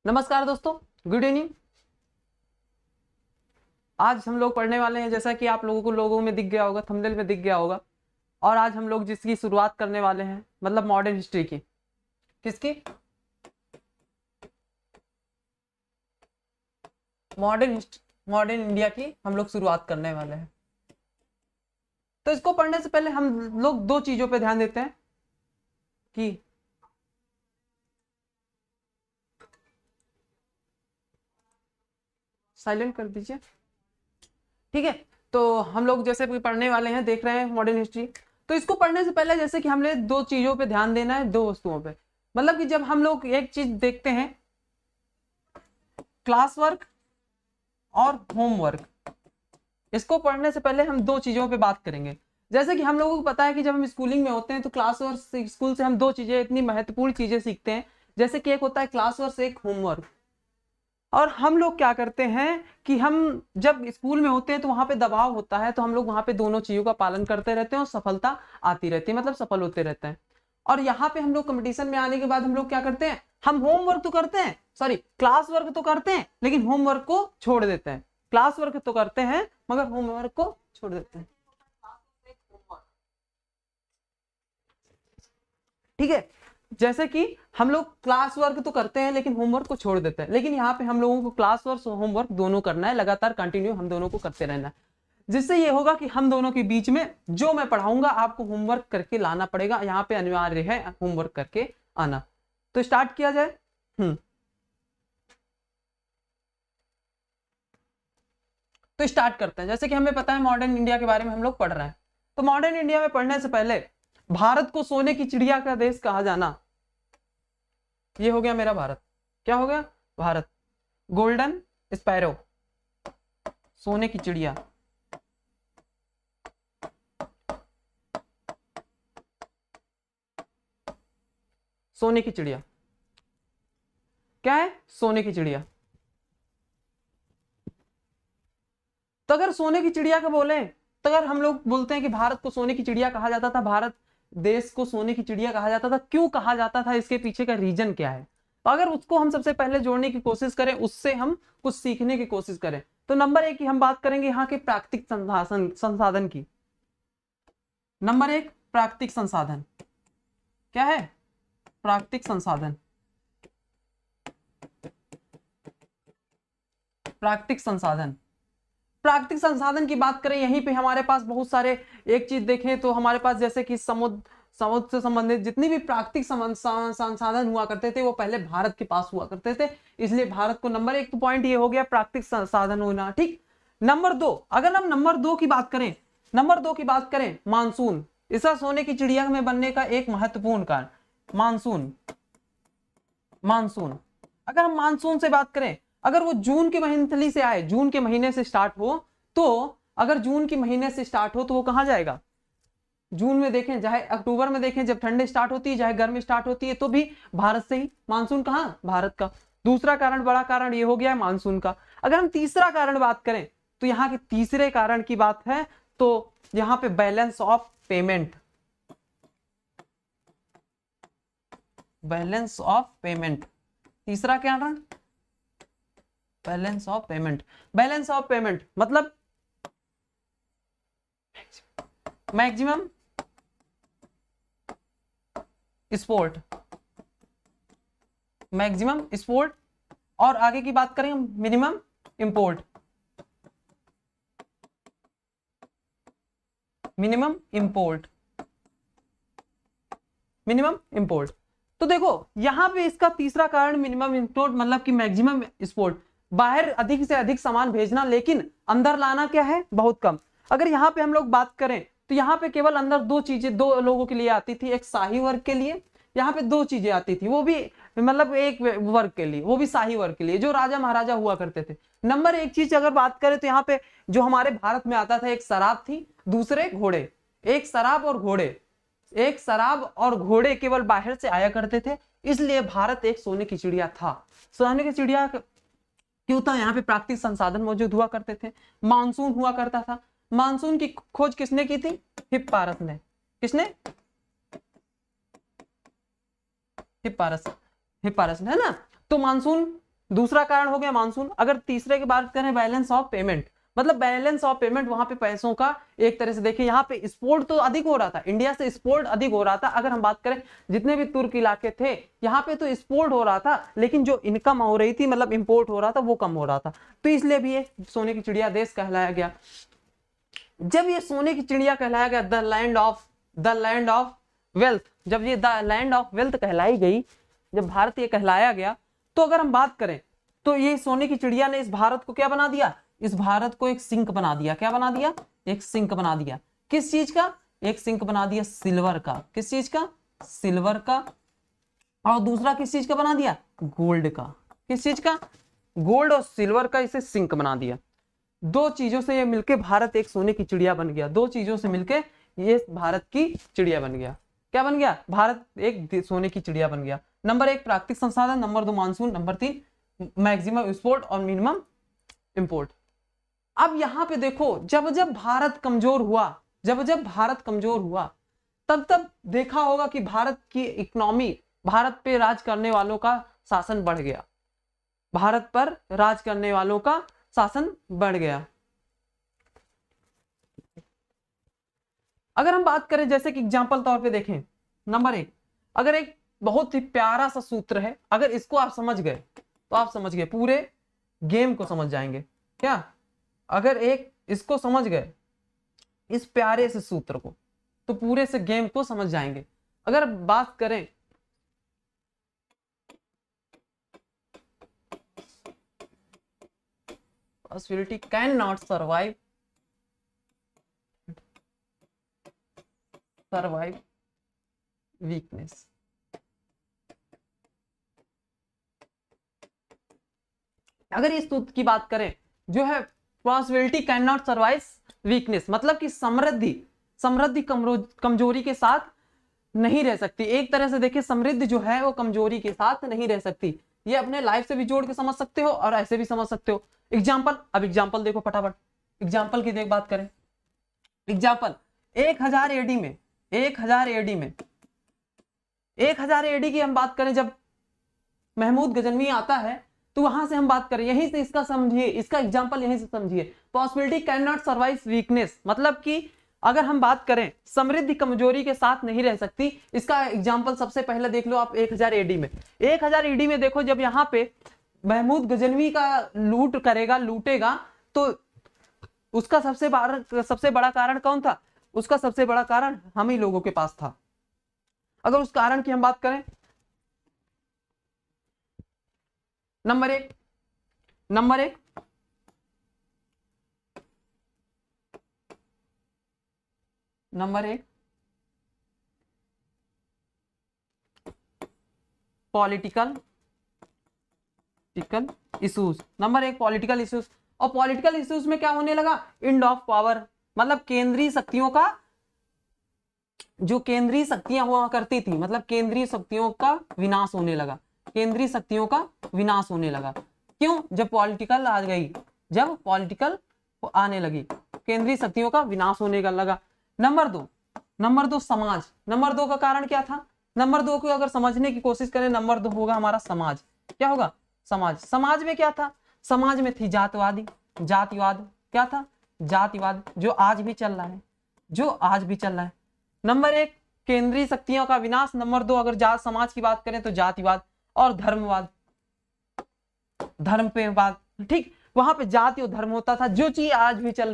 नमस्कार दोस्तों, good evening. आज हम लोग पढ़ने वाले हैं, जैसा कि आप लोगों को लोगों में दिख गया होगा, थंबनेल में दिख गया होगा। और आज हम लोग जिसकी शुरुआत करने वाले हैं, मतलब मॉडर्न हिस्ट्री की। किसकी? मॉडर्न इंडिया की हम लोग शुरुआत करने वाले हैं। तो इसको पढ़ने से पहले हम लोग दो चीजों पे ध्यान देते हैं कि साइलेंट कर दीजिए, ठीक है। तो हम लोग जैसे भी पढ़ने वाले हैं, देख रहे हैं मॉडर्न हिस्ट्री। तो इसको पढ़ने से पहले जैसे कि हमने दो चीजों पे ध्यान देना है, दो वस्तुओं पे। मतलब कि जब हम लोग एक चीज देखते हैं, क्लास वर्क और होमवर्क, इसको पढ़ने से पहले हम दो चीजों पे बात करेंगे। जैसे कि हम लोगों को पता है कि जब हम स्कूलिंग में होते हैं तो क्लास वर्क स्कूल से हम दो चीजें, इतनी महत्वपूर्ण चीजें सीखते हैं। जैसे कि एक होता है क्लास वर्क, एक होमवर्क। और हम लोग क्या करते हैं कि हम जब स्कूल में होते हैं तो वहां पे दबाव होता है, तो हम लोग वहां पे दोनों चीजों का पालन करते रहते हैं और सफलता आती रहती है, मतलब सफल होते रहते हैं। और यहाँ पे हम लोग कंपटीशन में आने के बाद हम लोग क्या करते हैं, हम होमवर्क तो करते हैं, सॉरी क्लास वर्क तो करते हैं, लेकिन होमवर्क को छोड़ देते हैं। क्लास वर्क तो करते हैं मगर होमवर्क को छोड़ देते हैं, ठीक है। जैसे कि हम लोग क्लास वर्क तो करते हैं लेकिन होमवर्क को छोड़ देते हैं, लेकिन यहाँ पे हम लोगों को क्लास वर्क और होमवर्क दोनों करना है, लगातार कंटिन्यू हम दोनों को करते रहना है। जिससे ये होगा कि हम दोनों के बीच में जो मैं पढ़ाऊंगा आपको होमवर्क करके लाना पड़ेगा, यहाँ पे अनिवार्य है होमवर्क करके आना। तो स्टार्ट किया जाए। तो स्टार्ट करते हैं। जैसे कि हमें पता है मॉडर्न इंडिया के बारे में हम लोग पढ़ रहे हैं, तो मॉडर्न इंडिया में पढ़ने से पहले भारत को सोने की चिड़िया का देश कहा जाना, ये हो गया मेरा भारत। क्या हो गया? भारत। गोल्डन स्पैरो, सोने की चिड़िया। सोने की चिड़िया क्या है? सोने की चिड़िया। तो अगर सोने की चिड़िया का बोले, तो अगर हम लोग बोलते हैं कि भारत को सोने की चिड़िया कहा जाता था, भारत देश को सोने की चिड़िया कहा जाता था, क्यों कहा जाता था, इसके पीछे का रीजन क्या है? तो अगर उसको हम सबसे पहले जोड़ने की कोशिश करें, उससे हम कुछ सीखने की कोशिश करें, तो नंबर एक की हम बात करेंगे यहाँ के प्राकृतिक संसाधन की। नंबर एक, प्राकृतिक संसाधन क्या है? प्राकृतिक संसाधन। प्राकृतिक संसाधन, प्राकृतिक संसाधन की बात करें, यहीं पे हमारे पास बहुत सारे, एक चीज देखें तो हमारे पास जैसे कि समुद्र से संबंधित जितनी भी प्राकृतिक संसाधन हुआ करते थे वो पहले भारत के पास हुआ करते थे, इसलिए भारत को नंबर एक। तो पॉइंट ये हो गया प्राकृतिक संसाधन होना, ठीक। नंबर दो, अगर हम नंबर दो की बात करें, नंबर दो की बात करें, मानसून। इसका सोने की चिड़िया में बनने का एक महत्वपूर्ण कारण मानसून। मानसून, अगर हम मानसून से बात करें, अगर वो जून के महीने से आए, जून के महीने से स्टार्ट हो, तो अगर जून के महीने से स्टार्ट हो तो वो कहां जाएगा? जून में देखें, चाहे अक्टूबर में देखें, जब ठंडी स्टार्ट होती है, चाहे गर्मी स्टार्ट होती है, तो भी भारत से ही। मानसून कहां? भारत का। दूसरा कारण, बड़ा कारण ये हो गया है मानसून का। अगर हम तीसरा कारण बात करें, तो यहाँ के तीसरे कारण की बात है तो यहाँ पे balance of payment. Balance of payment, तीसरा कारण balance of payment. Balance of payment मतलब मैक्सिमम एक्सपोर्ट, मैक्सिमम एक्सपोर्ट, और आगे की बात करें minimum import. Minimum import, minimum import. तो देखो यहां पे इसका तीसरा कारण मिनिमम इंपोर्ट, मतलब कि मैक्सिमम एक्सपोर्ट, बाहर अधिक से अधिक सामान भेजना, लेकिन अंदर लाना क्या है? बहुत कम। अगर यहाँ पे हम लोग बात करें तो यहाँ पे केवल अंदर दो चीजें दो लोगों के लिए आती थी, एक शाही वर्ग के लिए, यहाँ पे दो चीजें आती थी, वो भी मतलब एक वर्ग के लिए, वो भी शाही वर्ग के लिए, जो राजा महाराजा हुआ करते थे। नंबर एक चीज अगर बात करें तो यहाँ पे जो हमारे भारत में आता था, एक शराब थी, दूसरे घोड़े। एक शराब और घोड़े, एक शराब और घोड़े केवल बाहर से आया करते थे, इसलिए भारत एक सोने की चिड़िया था। सोने की चिड़िया क्यों था? यहाँ पे प्राकृतिक संसाधन मौजूद हुआ करते थे, मानसून हुआ करता था। मानसून की खोज किसने की थी? हिप्पारस ने। किसने? हिप्पारस, हिप्पारस ने, है ना। तो मानसून दूसरा कारण हो गया मानसून। अगर तीसरे की बात करें बैलेंस ऑफ पेमेंट, मतलब बैलेंस ऑफ पेमेंट, वहां पे पैसों का एक तरह से देखिए यहाँ पे एक्सपोर्ट तो अधिक हो रहा था, इंडिया से एक्सपोर्ट अधिक हो रहा था। अगर हम बात करें जितने भी तुर्क इलाके थे यहाँ पे तो एक्सपोर्ट हो रहा था, लेकिन जो इनकम हो रही थी मतलब इंपोर्ट हो रहा था वो कम हो रहा था, तो इसलिए भी ये सोने की चिड़िया देश कहलाया गया। जब ये सोने की चिड़िया कहलाया गया, द लैंड ऑफ वेल्थ, जब ये द लैंड ऑफ वेल्थ कहलाई गई, जब भारत ये कहलाया गया, तो अगर हम बात करें तो ये सोने की चिड़िया ने इस भारत को क्या बना दिया, इस भारत को एक सिंक बना दिया। क्या बना दिया? एक सिंक बना दिया। किस चीज का? एक सिंक बना दिया सिल्वर का। किस चीज का? सिल्वर का। और दूसरा किस चीज का बना दिया? गोल्ड का। किस चीज का? गोल्ड और सिल्वर का इसे सिंक बना दिया। दो चीजों से ये मिलके भारत एक सोने की चिड़िया बन गया। दो चीजों से मिलके ये भारत की चिड़िया बन गया। क्या बन गया? भारत एक सोने की चिड़िया बन गया। नंबर 1 प्राकृतिक संसाधन, number 2 monsoon, number 3 maximum export और मिनिमम इंपोर्ट। अब यहां पे देखो, जब जब भारत कमजोर हुआ, तब देखा होगा कि भारत की इकोनॉमी, भारत पे राज करने वालों का शासन बढ़ गया। भारत पर राज करने वालों का शासन बढ़ गया। अगर हम बात करें जैसे कि एग्जांपल तौर पे देखें, नंबर 1, अगर एक बहुत ही प्यारा सा सूत्र है, अगर इसको आप समझ गए तो आप समझ गए, पूरे गेम को समझ जाएंगे। क्या? अगर एक इसको समझ गए, इस प्यारे से सूत्र को, तो पूरे से गेम को समझ जाएंगे। अगर बात करें possibility cannot survive weakness, अगर इस सूत्र की बात करें जो है possibility can not survive weakness, मतलब कि समृद्धि कमजोरी के साथ नहीं रह सकती। एक तरह से देखिए समृद्धि जो है वो कमजोरी के साथ नहीं रह सकती। ये अपने लाइफ से भी जोड़ के समझ सकते हो और ऐसे भी समझ सकते हो। एग्जाम्पल, अब एग्जाम्पल देखो फटाफट, एग्जाम्पल की देख बात करें। एग्जाम्पल 1000 एडी में 1000 एडी की हम बात करें, जब महमूद गजनवी आता है तो वहां से हम बात करें, यहीं से इसका समझिए, इसका एग्जाम्पल यहीं से समझिए। Possibility can not survive weakness, मतलब कि अगर हम बात करें समृद्धि कमजोरी के साथ नहीं रह सकती। इसका एग्जाम्पल सबसे पहले देख लो आप 1000 एडी में। 1000 एडी में देखो, जब यहाँ पे महमूद गजनवी का लूटेगा तो उसका सबसे बड़ा कारण कौन था? उसका सबसे बड़ा कारण हम ही लोगों के पास था। अगर उस कारण की हम बात करें, नंबर एक political issues. Number 1 political issues. और पॉलिटिकल इश्यूज में क्या होने लगा? एंड ऑफ पावर, मतलब केंद्रीय शक्तियों का, जो केंद्रीय शक्तियां हुआ करती थी, मतलब केंद्रीय शक्तियों का विनाश होने लगा। केंद्रीय शक्तियों का विनाश होने लगा। क्यों? जब पॉलिटिकल आ गई, जब पॉलिटिकल आने लगी, केंद्रीय शक्तियों का विनाश होने का लगा। नंबर दो समाज। नंबर 2 का कारण क्या था? नंबर 2 को अगर समझने की कोशिश करें, नंबर 2 होगा हमारा समाज। क्या होगा? समाज। समाज में क्या था? समाज में थी जातिवाद। क्या था? जातिवाद, जो आज भी चल रहा है। नंबर 1 केंद्रीय शक्तियों का विनाश। नंबर 2 अगर समाज की बात करें तो जातिवाद और धर्मवाद, धर्मवाद। ठीक, वहां पे जाति और धर्म होता था, जो चीजें आज भी चल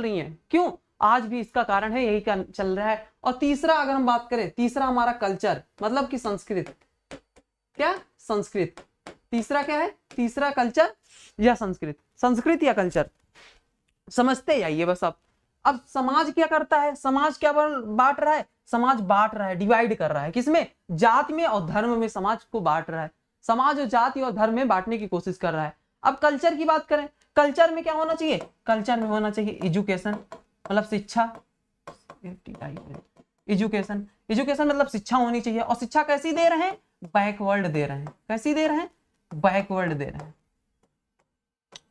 रही हैं। क्यों? आज भी इसका कारण है, यही चल रहा है। और तीसरा अगर हम बात करें, तीसरा हमारा कल्चर, मतलब कि संस्कृत। क्या? संस्कृत। तीसरा क्या है? तीसरा कल्चर या संस्कृत या कल्चर, समझते जाइए बस। अब समाज क्या करता है? समाज क्या बांट रहा है? समाज बांट रहा है, डिवाइड कर रहा है। किसमें? जाति में और धर्म में समाज को बांट रहा है। समाज और जाति और धर्म में बांटने की कोशिश कर रहा है। अब कल्चर की बात करें, कल्चर में क्या होना चाहिए? कल्चर में होना चाहिए एजुकेशन, मतलब शिक्षा। एजुकेशन मतलब शिक्षा होनी चाहिए। और शिक्षा कैसी दे रहे हैं? बैकवर्ड दे रहे हैं। कैसी दे रहे हैं? बैकवर्ड दे रहे हैं।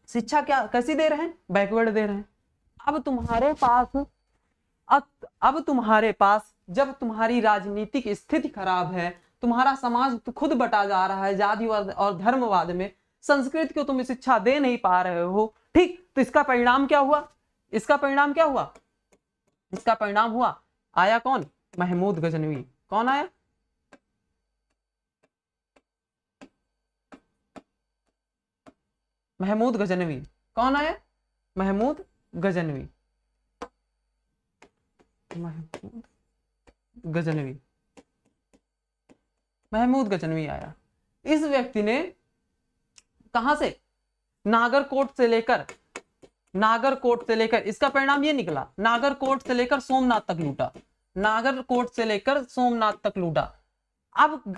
शिक्षा क्या कैसी दे रहे हैं? बैकवर्ड दे रहे हैं। अब तुम्हारे पास जब तुम्हारी राजनीतिक स्थिति खराब है, तुम्हारा समाज तो खुद बटा जा रहा है जातिवाद और धर्मवाद में, संस्कृत को तुम शिक्षा दे नहीं पा रहे हो, ठीक, तो इसका परिणाम क्या हुआ? इसका परिणाम क्या हुआ? इसका परिणाम हुआ, आया कौन? महमूद गजनवी। कौन आया? महमूद गजनवी। कौन आया? महमूद गजनवी। महमूद गजनवी, महमूद गजनवी आया। इस व्यक्ति ने कहां से? नागरकोट से लेकर इसका परिणाम ये निकला, नागरकोट से लेकर सोमनाथ तक लूटा, नागरकोट से लेकर सोमनाथ तक लूटा। अब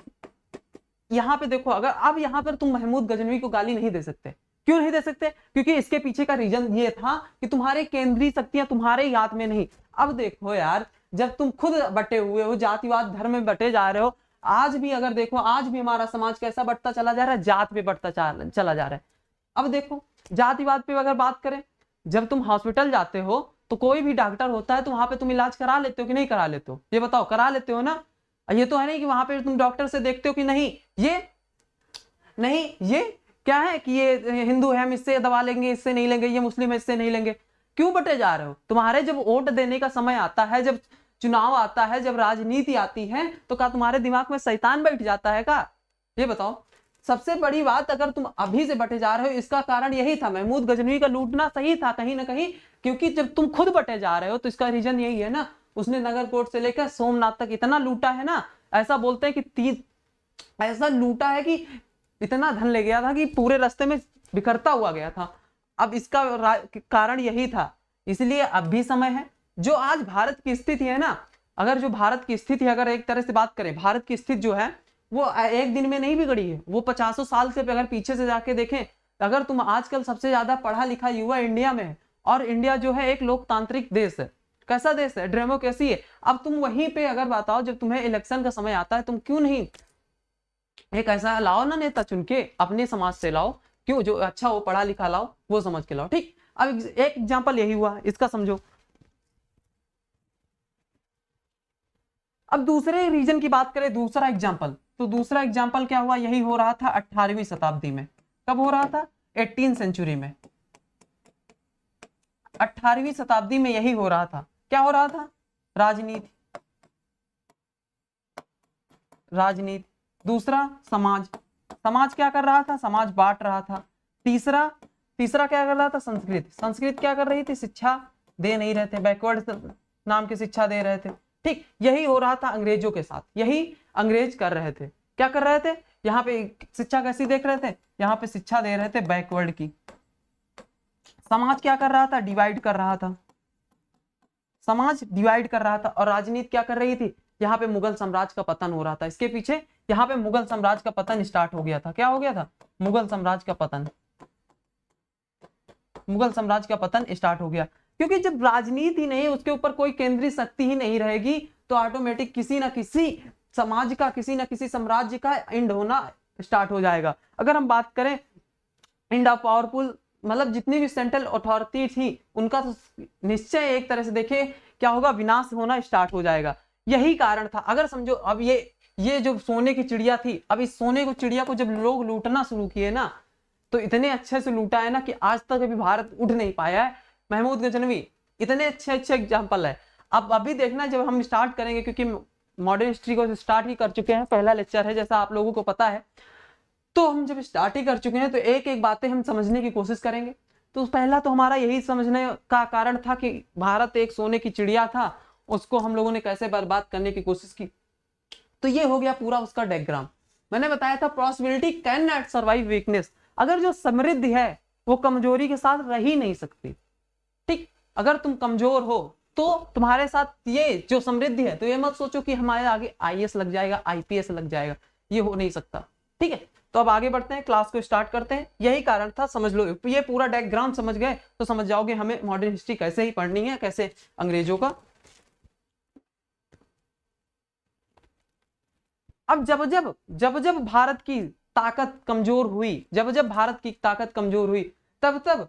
यहां पे देखो, अगर अब यहां पर तुम महमूद गजनवी को गाली नहीं दे सकते। क्यों नहीं दे सकते? क्योंकि इसके पीछे का रीजन ये था कि तुम्हारे केंद्रीय शक्तियां तुम्हारे ही हाथ में नहीं। अब देखो यार, जब तुम खुद बटे हुए हो, जातिवाद धर्म में बटे जा रहे हो, आज भी अगर देखो, आज भी हमारा समाज कैसा बढ़ता चला जा रहा है? जात पे बढ़ता चला जा रहा है। अब देखो, जातिवाद पे अगर बात करें, जब तुम हॉस्पिटल जाते हो तो कोई भी डॉक्टर होता है तो वहां पे तुम इलाज करा लेते हो कि नहीं करा लेते हो? ये बताओ, करा लेते हो ना? ये तो है नहीं कि वहां पे तुम डॉक्टर से देखते हो कि नहीं ये क्या है कि ये हिंदू है, हम इससे दवा लेंगे, इससे नहीं लेंगे, ये मुस्लिम है, इससे नहीं लेंगे। क्यों बटे जा रहे हो? तुम्हारे जब वोट देने का समय आता है, जब चुनाव आता है, जब राजनीति आती है, तो क्या तुम्हारे दिमाग में शैतान बैठ जाता है का? ये बताओ। सबसे बड़ी बात, अगर तुम अभी से बटे जा रहे हो, इसका कारण यही था, महमूद गजनवी का लूटना सही था कहीं ना कहीं, क्योंकि जब तुम खुद बटे जा रहे हो तो इसका रीजन यही है ना। उसने नगरकोट से लेकर सोमनाथ तक इतना लूटा है ना, ऐसा बोलते हैं कि ऐसा लूटा है कि इतना धन ले गया था कि पूरे रास्ते में बिखरता हुआ गया था। अब इसका कारण यही था, इसलिए अब भी समय है। जो आज भारत की स्थिति है ना, अगर जो भारत की स्थिति, अगर एक तरह से बात करें, भारत की स्थिति जो है वो एक दिन में नहीं बिगड़ी है, वो 50 साल से अगर पीछे से जाके देखें, अगर तुम आजकल सबसे ज्यादा पढ़ा लिखा युवा इंडिया में है, और इंडिया जो है एक लोकतांत्रिक देश है। कैसा देश है? डेमोक्रेसी है। अब तुम वहीं पे अगर बताओ, जब तुम्हें इलेक्शन का समय आता है, तुम क्यों नहीं एक ऐसा लाओ ना नेता चुन के, अपने समाज से लाओ, क्यों? जो अच्छा हो, पढ़ा लिखा लाओ, वो समझ के लाओ। ठीक, अब एक एग्जांपल यही हुआ, इसका समझो। अब दूसरे रीजन की बात करें, दूसरा एग्जांपल, तो दूसरा एग्जांपल क्या हुआ? यही हो रहा था 18वीं शताब्दी में। कब हो रहा था? 18th सेंचुरी में, 18वीं शताब्दी में यही हो रहा था। क्या हो रहा था? राजनीति। दूसरा समाज क्या कर रहा था? समाज बांट रहा था। तीसरा क्या कर रहा था? संस्कृत क्या कर रही थी? शिक्षा दे नहीं रहे थे, बैकवर्ड नाम की शिक्षा दे रहे थे। ठीक, यही हो रहा था अंग्रेजों के साथ, यही अंग्रेज कर रहे थे। क्या कर रहे थे? यहाँ पे शिक्षा कैसी देख रहे थे? यहाँ पे शिक्षा दे रहे थे बैकवर्ड की। समाज क्या कर रहा था? डिवाइड कर रहा था, समाज डिवाइड कर रहा था। और राजनीति क्या कर रही थी? यहाँ पे मुगल साम्राज्य का पतन हो रहा था। इसके पीछे यहाँ पे मुगल साम्राज्य का पतन स्टार्ट हो गया था। क्या हो गया था? मुगल साम्राज्य का पतन, मुगल साम्राज्य का पतन स्टार्ट हो गया। क्योंकि जब राजनीति नहीं, उसके ऊपर कोई केंद्रीय शक्ति ही नहीं रहेगी, तो ऑटोमेटिक किसी ना किसी समाज का, किसी ना किसी साम्राज्य का एंड होना स्टार्ट हो जाएगा। अगर हम बात करें एंड ऑफ पावरफुल, मतलब जितनी भी सेंट्रल अथॉरिटी थी, उनका तो निश्चय एक तरह से देखे क्या होगा? विनाश होना स्टार्ट हो जाएगा। यही कारण था। अगर समझो, अब ये जो सोने की चिड़िया थी, अब इस सोने को चिड़िया को जब लोग लूटना शुरू किए ना, तो इतने अच्छे से लूटा है ना कि आज तक अभी भारत उठ नहीं पाया है। महमूद गजनवी इतने अच्छे एग्जाम्पल है। अब अभी देखना, जब हम स्टार्ट करेंगे, क्योंकि मॉडर्न हिस्ट्री को स्टार्ट ही कर चुके हैं, पहला लेक्चर है जैसा आप लोगों को पता है, तो हम जब स्टार्ट ही कर चुके हैं तो एक एक बातें हम समझने की कोशिश करेंगे। तो पहला तो हमारा यही समझने का कारण था कि भारत एक सोने की चिड़िया था, उसको हम लोगों ने कैसे बर्बाद करने की कोशिश की। तो ये हो गया पूरा उसका डायग्राम। मैंने बताया था prosperity can not survive weakness. अगर जो समृद्धि है वो कमजोरी के साथ रह ही नहीं सकती। ठीक, अगर तुम कमजोर हो तो तुम्हारे साथ ये जो समृद्धि है, तो ये मत सोचो कि हमारे आगे IAS लग जाएगा, IPS लग जाएगा, ये हो नहीं सकता। ठीक है, तो अब आगे बढ़ते हैं, क्लास को स्टार्ट करते हैं। यही कारण था, समझ लो, ये पूरा डायग्राम समझ गए तो समझ जाओगे हमें मॉडर्न हिस्ट्री कैसे ही पढ़नी है, कैसे अंग्रेजों का। अब जब भारत की ताकत कमजोर हुई, जब भारत की ताकत कमजोर हुई, तब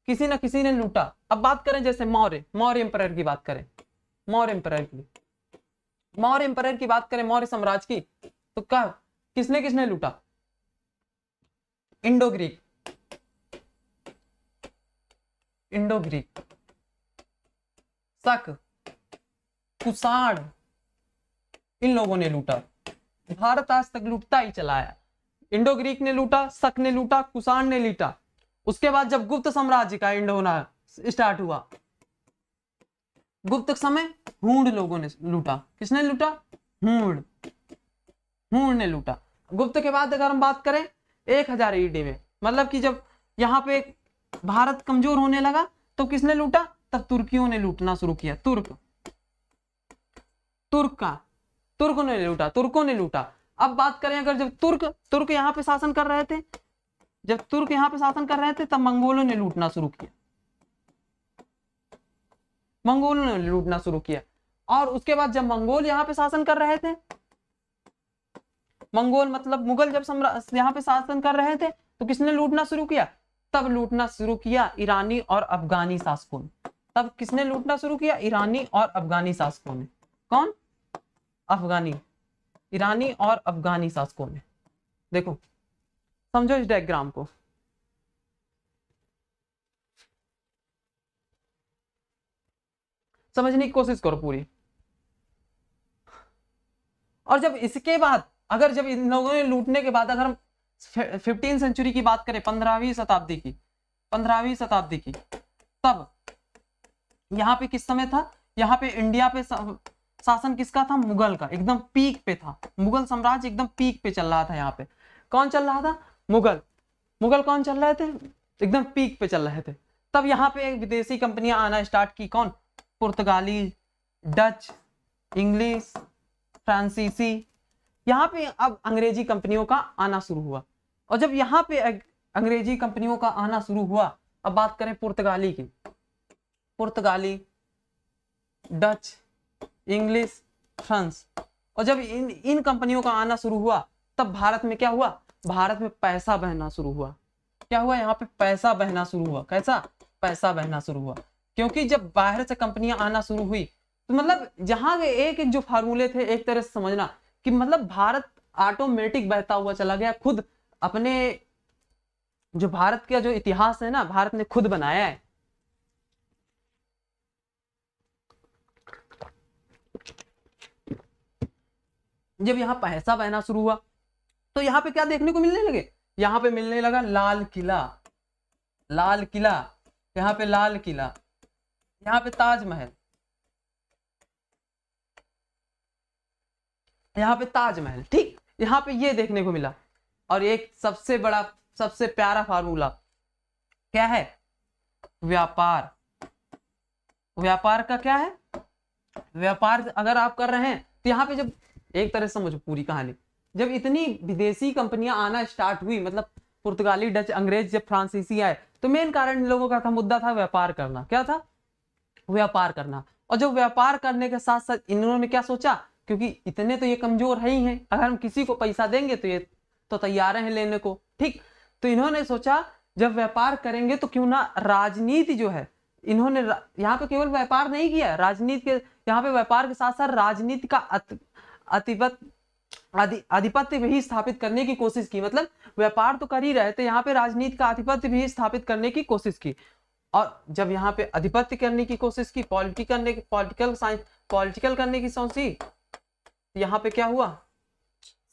किसी न किसी ने लूटा। अब बात करें जैसे मौर्य एम्पायर की बात करें, मौर्य एम्पायर की बात करें, मौर्य साम्राज्य की, तो क्या किसने किसने लूटा? इंडो ग्रीक, इंडो ग्रीक, शक, कुषाण, इन लोगों ने लूटा। भारत आज तक लूटता ही चला है। इंडो ग्रीक ने लूटा, शक ने लूटा, कुषाण ने लूटा। उसके बाद जब गुप्त साम्राज्य का एंड होना स्टार्ट हुआ, गुप्त समय हूण लोगों ने लूटा। किसने लूटा? हूण, हूण ने लूटा। गुप्त के बाद अगर हम बात करें 1000 ईडी में, मतलब कि जब यहाँ पे भारत कमजोर होने लगा तो किसने लूटा? तब तुर्कियों ने लूटना शुरू किया। तुर्कों ने लूटा। अब बात करें अगर जब तुर्क यहाँ पे शासन कर रहे थे, तब मंगोलों ने लूटना शुरू किया। और उसके बाद जब मंगोल यहाँ पे शासन कर रहे थे, मंगोल मतलब मुगल जब यहाँ पे शासन कर रहे थे तो किसने लूटना शुरू किया? तब लूटना शुरू किया ईरानी और अफगानी शासकों ने। तब किसने लूटना शुरू किया? ईरानी और अफगानी शासकों ने। कौन? ईरानी और अफगानी शासकों ने। देखो समझो इस डायग्राम को। समझने की कोशिश करो पूरी। और जब इसके बाद अगर जब इन लोगों ने लूटने के बाद अगर हम 15वीं सेंचुरी की बात करें, 15वीं शताब्दी की, तब यहाँ पे किस समय था? यहाँ पे इंडिया पे शासन किसका था? मुगल का। एकदम पीक पे था, मुगल साम्राज्य एकदम पीक पे चल रहा था। यहाँ पे कौन चल रहा था? मुगल कौन चल रहे थे? एकदम पीक पे चल रहे थे। तब यहाँ पे विदेशी कंपनियां आना स्टार्ट की। कौन? पुर्तगाली, डच, इंग्लिश, फ्रांसीसी। यहाँ पे अब अंग्रेजी कंपनियों का आना शुरू हुआ। और जब यहाँ पे अंग्रेजी कंपनियों का आना शुरू हुआ, अब बात करें पुर्तगाली की, पुर्तगाली, डच, इंग्लिश, फ्रांस। और जब इन कंपनियों का आना शुरू हुआ तब भारत में क्या हुआ? भारत में पैसा बहना शुरू हुआ। क्या हुआ? यहाँ पे पैसा बहना शुरू हुआ। कैसा? पैसा बहना शुरू हुआ। क्योंकि जब बाहर से कंपनियां आना शुरू हुई तो मतलब जहां एक एक जो फार्मूले थे, एक तरह से समझना कि मतलब भारत ऑटोमेटिक बहता हुआ चला गया। खुद अपने जो भारत का जो इतिहास है ना, भारत ने खुद बनाया है। जब यहाँ पैसा बहना शुरू हुआ तो यहाँ पे क्या देखने को मिलने लगे? यहाँ पे मिलने लगा लाल किला, यहाँ पे लाल किला, यहाँ पे ताजमहल, यहाँ पे ताजमहल। ठीक, यहाँ पे ये देखने को मिला। और एक सबसे बड़ा, सबसे प्यारा फार्मूला क्या है? व्यापार। व्यापार का क्या है? व्यापार अगर आप कर रहे हैं तो यहाँ पे जब एक तरह से समझो पूरी कहानी, जब इतनी विदेशी कंपनियां आना स्टार्ट हुई, मतलब पुर्तगाली, डच, अंग्रेज, जब फ्रांसीसी आए, तो मेन कारण इन लोगों का था, मुद्दा था व्यापार करना। क्या था? व्यापार करना। और जो व्यापार करने के साथ साथ इन्होंने क्या सोचा, क्योंकि इतने तो ये कमजोर है ही हैं, अगर हम किसी को पैसा देंगे तो ये तो तैयार हैं लेने को। ठीक, तो इन्होंने सोचा जब व्यापार करेंगे तो क्यों ना राजनीति जो है, इन्होंने यहाँ पे केवल व्यापार नहीं किया, राजनीति के यहाँ पे व्यापार के साथ साथ राजनीति का आधिपत्य भी स्थापित करने की कोशिश की। मतलब व्यापार तो कर ही रहे थे, यहाँ पे राजनीति का आधिपत्य भी स्थापित करने की कोशिश की। और जब यहाँ पे आधिपत्य करने की कोशिश की, पॉलिटिकल करने की सोची, यहाँ पे क्या हुआ?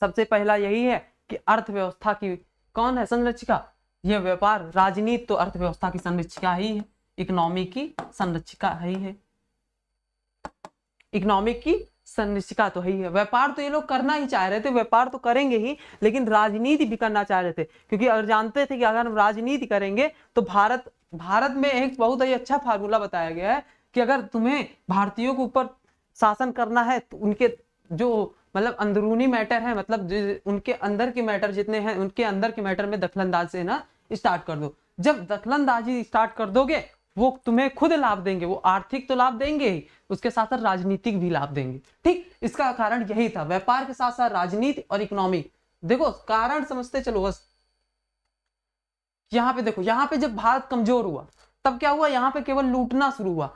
सबसे पहला यही है कि अर्थव्यवस्था की कौन है संरचिका? ये व्यापार। राजनीति तो अर्थव्यवस्था की संरचिका ही है, इकोनॉमिक की संरचिका ही है, इकोनॉमिक की संरचिका तो ही है। व्यापार तो ये लोग करना ही चाह रहे थे, व्यापार तो करेंगे ही, लेकिन राजनीति भी करना चाह रहे थे, क्योंकि अगर जानते थे कि अगर हम राजनीति करेंगे तो भारत में एक बहुत ही अच्छा फार्मूला बताया गया है कि अगर तुम्हें भारतीयों के ऊपर शासन करना है तो उनके जो मतलब अंदरूनी मैटर है, मतलब उनके अंदर के मैटर जितने हैं, उनके अंदर के मैटर में दखलंदाजी से ना स्टार्ट कर दो। जब दखलंदाजी स्टार्ट कर दोगे वो तुम्हें खुद लाभ देंगे, वो आर्थिक तो लाभ देंगे ही, उसके साथ साथ राजनीतिक भी लाभ देंगे। ठीक, इसका कारण यही था, व्यापार के साथ साथ राजनीति और इकोनॉमिक। देखो कारण समझते चलो बस। यहाँ पे देखो, यहाँ पे जब भारत कमजोर हुआ तब क्या हुआ? यहाँ पे केवल लूटना शुरू हुआ,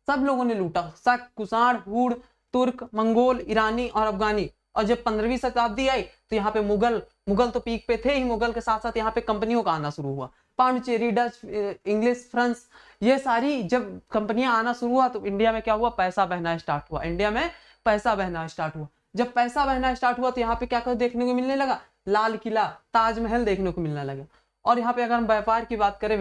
सब लोगों ने लूटा, शक, कुषाण, हूण, तुर्क, मंगोल, ईरानी और अफगानी। और जब 15वीं शताब्दी आई तो यहाँ पे मुगल तो पीक पे थे ही, मुगल के साथ साथ यहाँ पे कंपनियों का आना शुरू हुआ। पांडिचेरी, डच, इंग्लिश, फ्रांस, ये सारी जब कंपनियां आना शुरू हुआ तो इंडिया में क्या हुआ, पैसा बहना स्टार्ट हुआ। इंडिया में पैसा बहना स्टार्ट हुआ। जब पैसा बहना स्टार्ट हुआ तो यहाँ पे क्या देखने को मिलने लगा, लाल किला, ताजमहल देखने को मिलने लगा। और यहाँ पे अगर हम व्यापार की बात करें,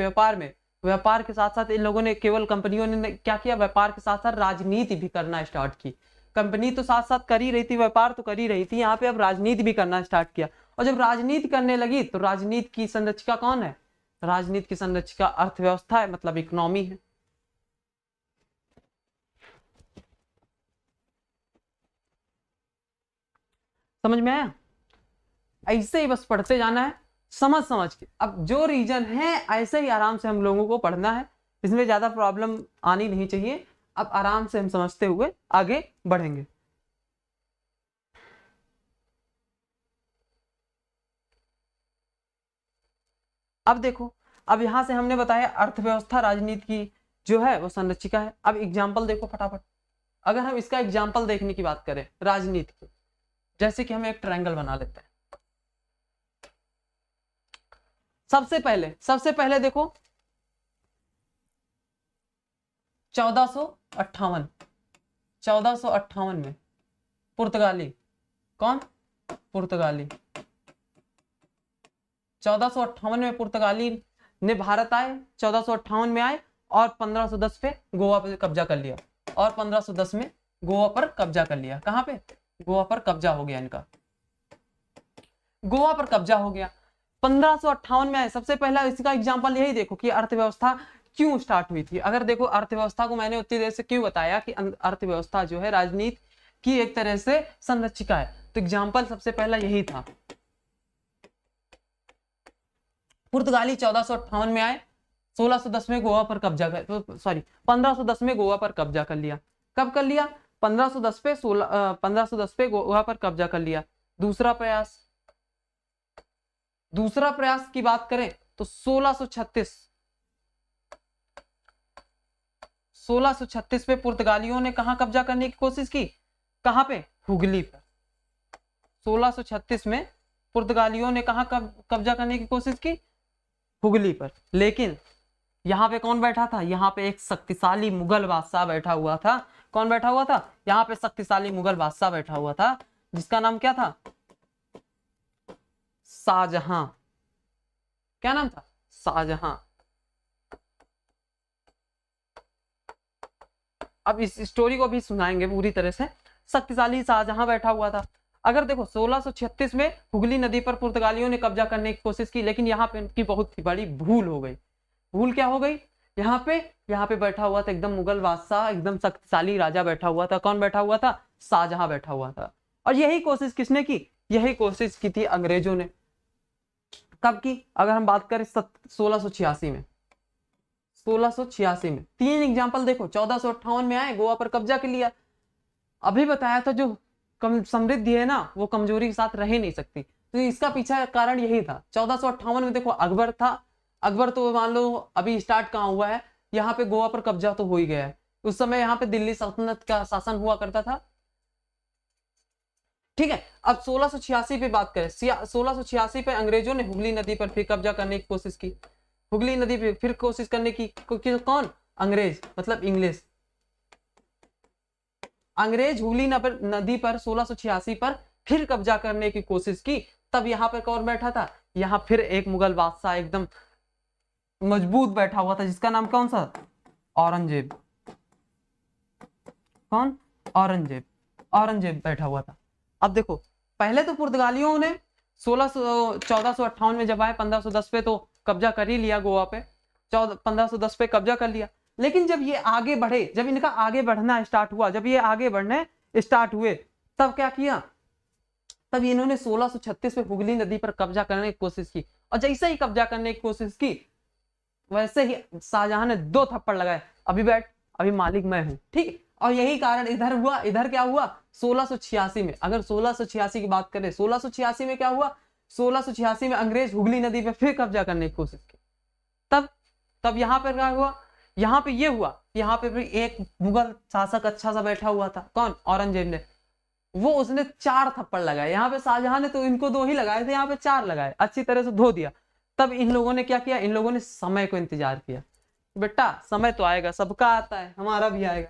व्यापार के साथ साथ इन लोगों ने, केवल कंपनियों ने क्या किया, व्यापार के साथ साथ राजनीति भी करना स्टार्ट की। कंपनी तो साथ साथ कर ही रही थी, व्यापार तो कर ही रही थी, यहाँ पे अब राजनीति भी करना स्टार्ट किया। और जब राजनीति करने लगी तो राजनीति की संरचना कौन है, राजनीति की संरचना अर्थव्यवस्था है, मतलब इकोनॉमी है। समझ में आया? ऐसे ही बस पढ़ते जाना है, समझ के। अब जो रीजन है ऐसे ही आराम से हम लोगों को पढ़ना है, इसमें ज्यादा प्रॉब्लम आनी नहीं चाहिए। अब आराम से हम समझते हुए आगे बढ़ेंगे। अब देखो, अब यहां से हमने बताया अर्थव्यवस्था राजनीति की जो है वो संरचिका है। अब एग्जाम्पल देखो फटाफट। अगर हम इसका एग्जाम्पल देखने की बात करें राजनीति की, जैसे कि हम एक ट्रायंगल बना लेते हैं। सबसे पहले देखो 1458 में पुर्तगाली, कौन, पुर्तगाली 1458 में पुर्तगाली ने भारत आए, 1458 में आए और 1510 पे गोवा पे कब्जा कर लिया। और 1510 में गोवा पर कब्जा कर लिया। कहां पे, गोवा पर कब्जा हो गया इनका, गोवा पर कब्जा हो गया। 1558 में आए। सबसे पहला इसका एग्जांपल यही देखो कि अर्थव्यवस्था क्यों स्टार्ट हुई थी। अगर देखो अर्थव्यवस्था को मैंने उतनी देर से क्यों बताया कि अर्थव्यवस्था जो है राजनीति की एक तरह से संरचिका है, तो एग्जांपल सबसे पहला यही था। पुर्तगाली 1458 में आए, 1610 में गोवा पर कब्जा कर, 1510 में गोवा पर कब्जा कर लिया। कब कर लिया, 1510 पे गोवा पर कब्जा कर लिया। दूसरा प्रयास की बात करें तो 1636 पे पुर्तगालियों ने कहां कब्जा करने की कोशिश की, कहां पे, हुगली पर। 1636 में पुर्तगालियों ने कहां कब्जा करने की कोशिश की, हुगली पर। लेकिन यहाँ पे कौन बैठा था, यहाँ पे एक शक्तिशाली मुगल बादशाह बैठा हुआ था। कौन बैठा हुआ था, यहाँ पे शक्तिशाली मुगल बादशाह बैठा हुआ था, जिसका नाम क्या था, शाहजहां। क्या नाम था, शाहजहां। अब इस स्टोरी को भी सुनाएंगे पूरी तरह से। शक्तिशाली शाहजहां बैठा हुआ था। अगर देखो 1636 में हुगली नदी पर पुर्तगालियों ने कब्जा करने की कोशिश की, लेकिन यहाँ पे इनकी बहुत ही बड़ी भूल हो गई। भूल क्या हो गई, यहाँ पे बैठा हुआ था एकदम मुगल बादशाह, एकदम शक्तिशाली राजा बैठा हुआ था। कौन बैठा हुआ था, शाहजहां बैठा हुआ था। और यही कोशिश किसने की, यही कोशिश की थी अंग्रेजों ने। कब की, अगर हम बात करें 1686 में। 1686 में तीन एग्जाम्पल देखो। 1458 में आए, गोवा पर कब्जा कर लिया। अभी बताया था जो समृद्धि है ना वो कमजोरी के साथ रह नहीं सकती, तो इसका पीछे कारण यही था। 1458 में देखो अकबर था। अकबर तो मान लो अभी स्टार्ट कहाँ हुआ है, यहाँ पे गोवा पर कब्जा तो हो ही गया है। उस समय यहाँ पे दिल्ली सल्तनत का शासन हुआ करता था। ठीक है, अब 1686 पे बात करें। 1686 पे अंग्रेजों ने हुगली नदी पर फिर कब्जा करने की कोशिश की। हुगली नदी पे फिर कोशिश करने की कौन, अंग्रेज, मतलब इंग्लिश। अंग्रेज हुगली नदी पर 1686 पर फिर कब्जा करने की कोशिश की। तब यहाँ पर कौन बैठा था, यहाँ फिर एक मुगल बादशाह एकदम मजबूत बैठा हुआ था, जिसका नाम कौन सा, औरंगजेब। कौन, औरंगजेब बैठा हुआ था। अब देखो पहले तो पुर्तगालियों ने 1458 में जब आए 1510 पे तो कब्जा कर ही लिया गोवा पे, 1510 पे कब्जा कर लिया। लेकिन जब ये आगे बढ़े, जब इनका आगे बढ़ना स्टार्ट हुआ, जब ये आगे बढ़ने स्टार्ट हुए, तब क्या किया, तब इन्होंने 1636 पे हुगली नदी पर कब्जा करने की कोशिश की। और जैसे ही कब्जा करने की कोशिश की, वैसे ही शाहजहां ने 2 थप्पड़ लगाए, अभी बैठ, अभी मालिक मैं हूं। ठीक, और यही कारण इधर हुआ। इधर क्या हुआ, 1686 में, अगर 1686 की बात करें, 1686 में क्या हुआ, 1686 में अंग्रेज हुगली नदी पे फिर कब्जा करने की कोशिश की। तब यहाँ पर क्या हुआ, यहाँ पे ये हुआ, यहाँ पे भी एक मुगल शासक अच्छा सा बैठा हुआ था। कौन, औरंगजेब ने। वो उसने 4 थप्पड़ लगाए। यहाँ पे शाहजहां ने तो इनको 2 ही लगाए थे, यहाँ पे 4 लगाए, अच्छी तरह से धो दिया। तब इन लोगों ने क्या किया, इन लोगों ने समय को इंतजार किया, बेटा समय तो आएगा, सबका आता है, हमारा भी आएगा।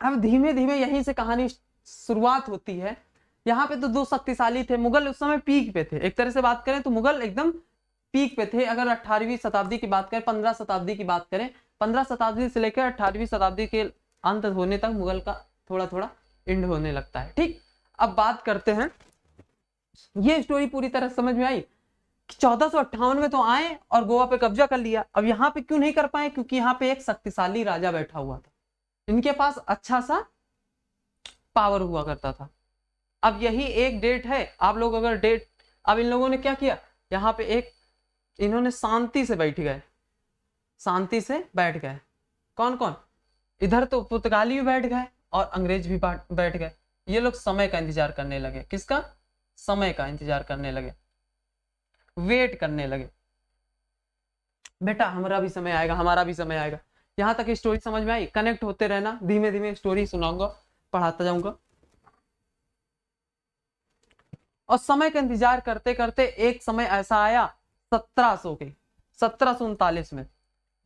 अब धीमे धीमे यहीं से कहानी शुरुआत होती है। यहाँ पे तो 2 शक्तिशाली थे, मुगल उस समय पीक पे थे, एक तरह से बात करें तो मुगल एकदम पीक पे थे। अगर 18वीं शताब्दी की बात करें, 15 शताब्दी की बात करें, 15 शताब्दी से लेकर 18वीं शताब्दी के अंत होने तक मुगल का थोड़ा थोड़ा एंड होने लगता है। ठीक, अब बात करते हैं, ये स्टोरी पूरी तरह समझ में आई। 1458 में तो आए और गोवा पे कब्जा कर लिया। अब यहाँ पे क्यों नहीं कर पाए, क्योंकि यहाँ पे एक शक्तिशाली राजा बैठा हुआ था, इनके पास अच्छा सा पावर हुआ करता था। अब यही एक डेट है, आप लोग अगर डेट, अब इन लोगों ने क्या किया, यहाँ पे एक इन्होंने शांति से बैठ गए, शांति से बैठ गए। कौन कौन, इधर तो पुर्तगाली भी बैठ गए और अंग्रेज भी बैठ गए। ये लोग समय का इंतजार करने लगे, किसका, समय का इंतजार करने लगे, वेट करने लगे, बेटा हमारा भी समय आएगा, हमारा भी समय आएगा। यहां तक स्टोरी समझ में आई, कनेक्ट होते रहना, धीमे धीमे स्टोरी सुनाऊंगा, पढ़ाता जाऊंगा। और समय का इंतजार करते करते एक समय ऐसा आया 1739 में,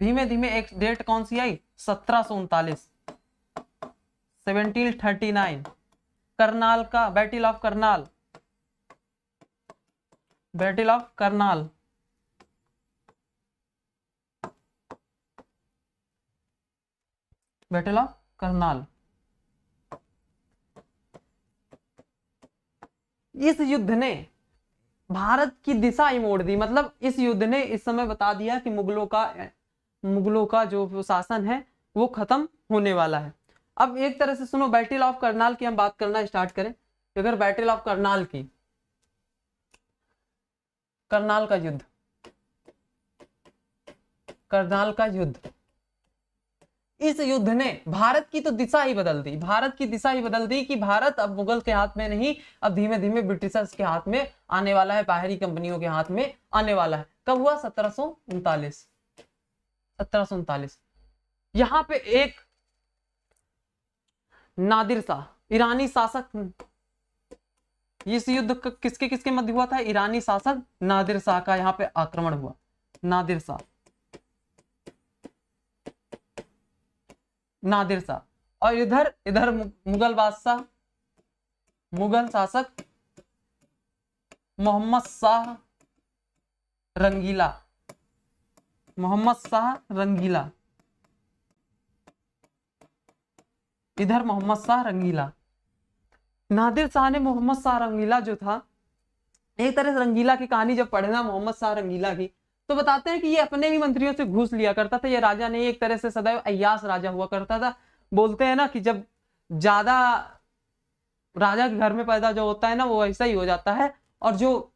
धीमे धीमे एक डेट कौन सी आई, 1739, 1739, करनाल का battle of Karnal, battle of Karnal. Battle of Karnal, इस युद्ध ने भारत की दिशा ही मोड़ दी। मतलब इस युद्ध ने इस समय बता दिया कि मुगलों का जो शासन है वो खत्म होने वाला है। अब एक तरह से सुनो, बैटल ऑफ करनाल की हम बात करना स्टार्ट करें, अगर बैटल ऑफ करनाल की, करनाल का युद्ध, करनाल का युद्ध, इस युद्ध ने भारत की तो दिशा ही बदल दी, भारत की दिशा ही बदल दी कि भारत अब मुगल के हाथ में नहीं, अब धीमे धीमे ब्रिटिशर्स के हाथ में आने वाला है, बाहरी कंपनियों के हाथ में आने वाला है। कब हुआ, 1739, 1739। यहां पे एक नादिर शाह ईरानी शासक, इस युद्ध किसके किसके मध्य हुआ था, ईरानी शासक नादिर शाह का यहाँ पे आक्रमण हुआ, नादिर शाह, नादिर शाह। और इधर इधर मुगल बादशाह, मुगल शासक मोहम्मद शाह रंगीला, मोहम्मद शाह रंगीला, इधर मोहम्मद शाह रंगीला। नादिर शाह ने मोहम्मद शाह रंगीला जो था, एक तरह से रंगीला की कहानी जब पढ़े ना मोहम्मद शाह रंगीला की, तो बताते हैं कि ये अपने ही मंत्रियों से घूस लिया करता था। ये राजा नहीं, एक तरह से सदैव अय्याश राजा हुआ करता था। बोलते हैं ना कि जब ज्यादा राजा के घर में पैदा जो होता है ना, वो ऐसा ही हो जाता है, और जो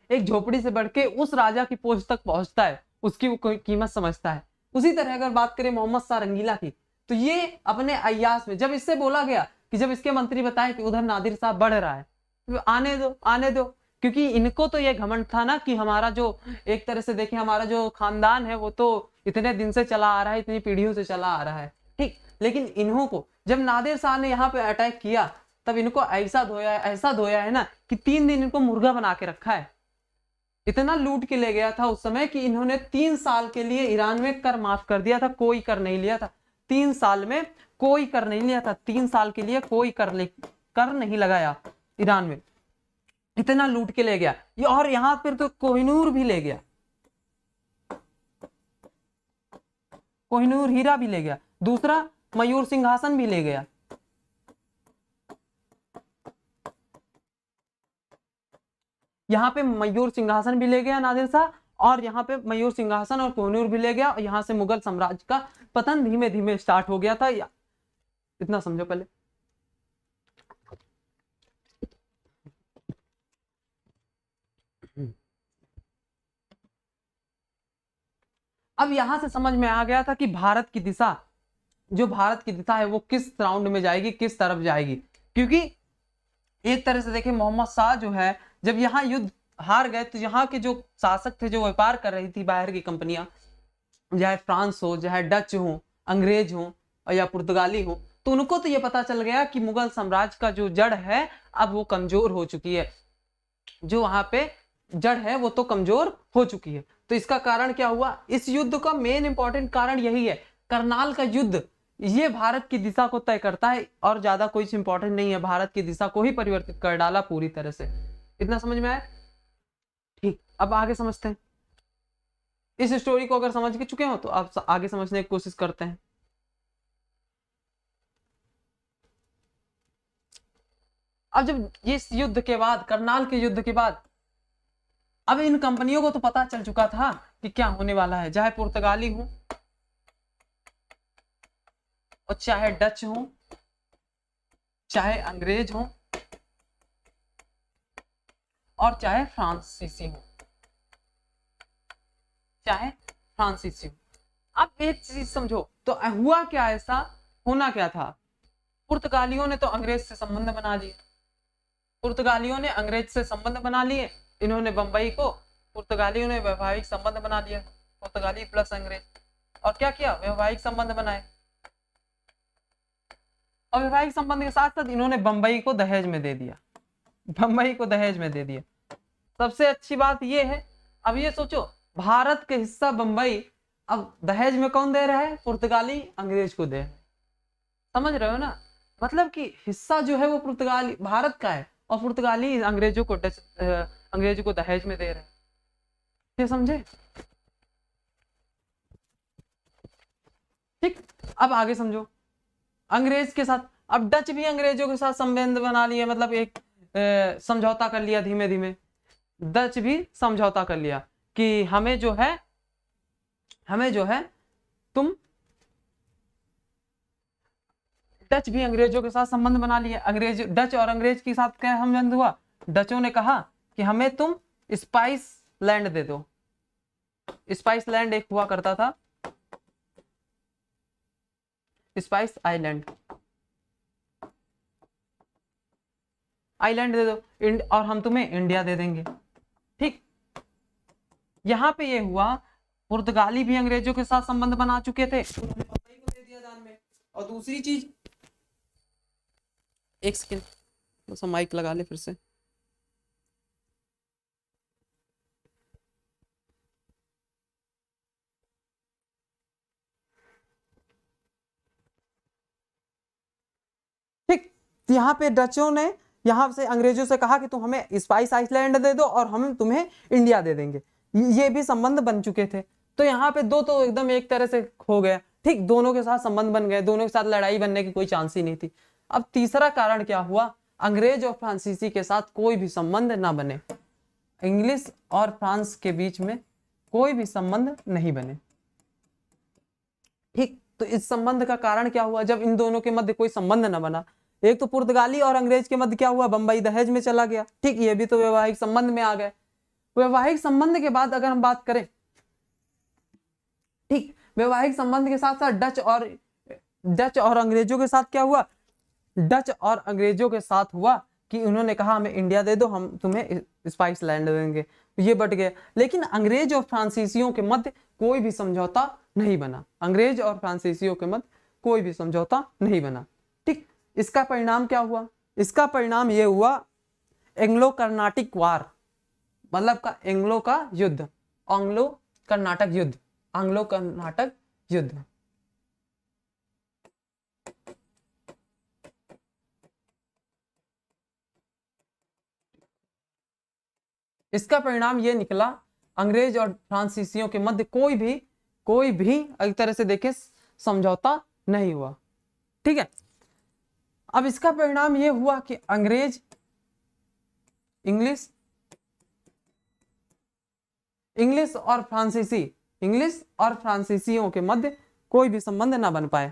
एक झोपड़ी से बढ़ के उस राजा की पोस्ट तक पहुंचता है, उसकी वो कोई कीमत समझता है। उसी तरह अगर बात करें मोहम्मद शाह रंगीला की, तो ये अपने अय्याश में, जब इससे बोला गया कि जब इसके मंत्री बताए कि उधर नादिर शाह बढ़ रहा है, तो आने दो आने दो, क्योंकि इनको तो ये घमंड था ना कि हमारा जो, एक तरह से देखें, हमारा जो खानदान है वो तो इतने दिन से चला आ रहा है, इतनी पीढ़ियों से चला आ रहा है, ठीक। लेकिन इन्हों को जब नादिर शाह ने यहाँ पे अटैक किया, तब इनको ऐसा धोया है ना कि 3 दिन इनको मुर्गा बना के रखा है। इतना लूट के ले गया था उस समय कि इन्होंने 3 साल के लिए ईरान में कर माफ कर दिया था, कोई कर नहीं लिया था। 3 साल में कोई कर नहीं लिया था, 3 साल के लिए कोई कर नहीं लगाया ईरान में, इतना लूट के ले गया ये। और यहां पर तो कोहिनूर भी ले गया, कोहिनूर हीरा भी ले गया, दूसरा मयूर सिंहासन भी ले गया। यहाँ पे मयूर सिंहासन भी ले गया नादिर शाह, और यहाँ पे मयूर सिंहासन और कोहिनूर भी ले गया, और यहाँ से मुगल साम्राज्य का पतन धीमे धीमे स्टार्ट हो गया था। इतना समझो पहले। अब यहां से समझ में आ गया था कि भारत की दिशा, जो भारत की दिशा है वो किस राउंड में जाएगी, किस तरफ जाएगी। क्योंकि एक तरह से देखें, मोहम्मद शाह जो है, जब यहाँ युद्ध हार गए, तो यहाँ के जो शासक थे, जो व्यापार कर रही थी बाहर की कंपनियां, चाहे फ्रांस हो, चाहे डच हो, अंग्रेज हो या पुर्तगाली हो, तो उनको तो ये पता चल गया कि मुगल साम्राज्य का जो जड़ है अब वो कमजोर हो चुकी है, जो वहां पे जड़ है वो तो कमजोर हो चुकी है। तो इसका कारण क्या हुआ, इस युद्ध का मेन इंपॉर्टेंट कारण यही है, करनाल का युद्ध, ये भारत की दिशा को तय करता है और ज्यादा कोई इंपॉर्टेंट नहीं है, भारत की दिशा को ही परिवर्तित कर डाला पूरी तरह से। इतना समझ में आया? ठीक, अब आगे समझते हैं। इस स्टोरी को अगर समझ के चुके हो तो आप आगे समझने की कोशिश करते हैं। अब जब इस युद्ध के बाद, करनाल के युद्ध के बाद, अब इन कंपनियों को तो पता चल चुका था कि क्या होने वाला है, चाहे पुर्तगाली हो और चाहे डच हो, चाहे अंग्रेज हो और चाहे फ्रांसीसी हो, चाहे फ्रांसीसी हो। अब एक चीज समझो, तो हुआ क्या, ऐसा होना क्या था, पुर्तगालियों ने तो अंग्रेज से संबंध बना लिए, पुर्तगालियों ने अंग्रेज से संबंध बना लिए, इन्होंने बंबई को, पुर्तगालियों ने वैवाहिक संबंध बना लिया, पुर्तगाली प्लस अंग्रेज, और क्या किया, वैवाहिक संबंध बनाए, और वैवाहिक संबंध के साथ साथ इन्होंने बंबई को दहेज में दे दिया, बंबई को दहेज में दे दिया। सबसे अच्छी बात यह है, अब ये सोचो, भारत के हिस्सा बंबई अब दहेज में कौन दे रहा है, पुर्तगाली अंग्रेज को दे रहा है। समझ रहे हो ना, मतलब कि हिस्सा जो है वो पुर्तगाली भारत का है और पुर्तगाली अंग्रेजों को अंग्रेजों को दहेज में दे रहे हैं। ये समझे? ठीक, अब आगे समझो, अंग्रेज के साथ, अब डच भी अंग्रेजों के साथ संबंध बना लिए, मतलब एक समझौता कर लिया, धीमे धीमे डच भी समझौता कर लिया कि हमें जो है तुम, डच भी अंग्रेजों के साथ संबंध बना लिए, अंग्रेज, डच और अंग्रेज के साथ क्या संबंध हुआ, डचों ने कहा कि हमें तुम स्पाइस लैंड दे दो, स्पाइस लैंड एक हुआ करता था, स्पाइस आइलैंड, आइलैंड दे दो और हम तुम्हें इंडिया दे देंगे। ठीक, यहां पे ये हुआ, पुर्तगाली भी अंग्रेजों के साथ संबंध बना चुके थे, उन्होंने बंबई को दे दिया दान में। और दूसरी चीज, एक सेकेंड, बस माइक लगा ले फिर से। ठीक, यहाँ पे डचों ने यहाँ से अंग्रेजों से कहा कि तुम हमें स्पाइस आइलैंड दे दो और हम तुम्हें इंडिया दे देंगे, ये भी संबंध बन चुके थे। तो यहाँ पे दो तो एकदम एक तरह से हो गया, ठीक, दोनों के साथ संबंध बन गए, दोनों के साथ लड़ाई बनने की कोई चांस ही नहीं थी। अब तीसरा कारण क्या हुआ, अंग्रेज और फ्रांसीसी के साथ कोई भी संबंध ना बने, इंग्लिश और फ्रांस के बीच में कोई भी संबंध नहीं बने। ठीक, तो इस संबंध का कारण क्या हुआ, जब इन दोनों के मध्य कोई संबंध न बना, एक तो पुर्तगाली और अंग्रेज के मध्य क्या हुआ, बंबई दहेज में चला गया। ठीक, ये भी तो वैवाहिक संबंध में आ गए। वैवाहिक संबंध के बाद अगर हम बात करें, ठीक, वैवाहिक संबंध के साथ साथ डच और अंग्रेजों के साथ क्या हुआ, डच और अंग्रेजों के साथ हुआ कि उन्होंने कहा हमें इंडिया दे दो, हम तुम्हें स्पाइस लैंड देंगे, ये बट गए। लेकिन अंग्रेज और फ्रांसीसियों के मध्य कोई भी समझौता नहीं बना, अंग्रेज और फ्रांसीसियों के मध्य कोई भी समझौता नहीं बना। ठीक, इसका परिणाम क्या हुआ, इसका परिणाम ये हुआ, एंग्लो कर्नाटिक वार, मतलब का एंग्लो का युद्ध, एंग्लो कर्नाटक युद्ध, एंग्लो कर्नाटक युद्ध। इसका परिणाम ये निकला, अंग्रेज और फ्रांसीसियों के मध्य कोई भी एक तरह से देखे समझौता नहीं हुआ। ठीक है, अब इसका परिणाम ये हुआ कि अंग्रेज, इंग्लिश और फ्रांसीसियों के मध्य कोई भी संबंध ना बन पाए।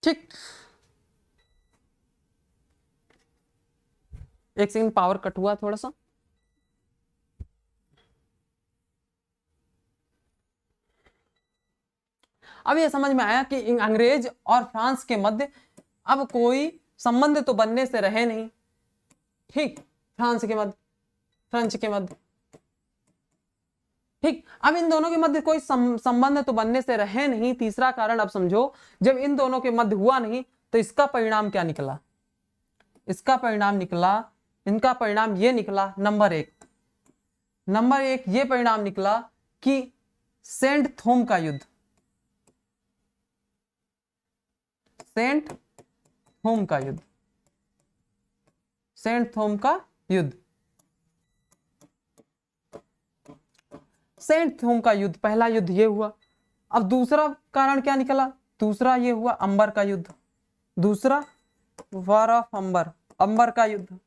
ठीक, एक सेकंड, पावर कट हुआ थोड़ा सा। अब ये समझ में आया कि अंग्रेज और फ्रांस के मध्य अब कोई संबंध तो बनने से रहे नहीं। ठीक, फ्रांस के मध्य ठीक, अब इन दोनों के मध्य कोई संबंध तो बनने से रहे नहीं। तीसरा कारण अब समझो, जब इन दोनों के मध्य हुआ नहीं तो इसका परिणाम क्या निकला? इसका परिणाम निकला, इनका परिणाम ये निकला, नंबर एक ये परिणाम निकला कि सेंट थोम का युद्ध, सेंट थोम का युद्ध, सेंट थोम का युद्ध, सेंट थोम का युद्ध, पहला युद्ध ये हुआ। अब दूसरा कारण क्या निकला? दूसरा ये हुआ अंबर का युद्ध, दूसरा वॉर ऑफ अंबर, अंबर का युद्ध।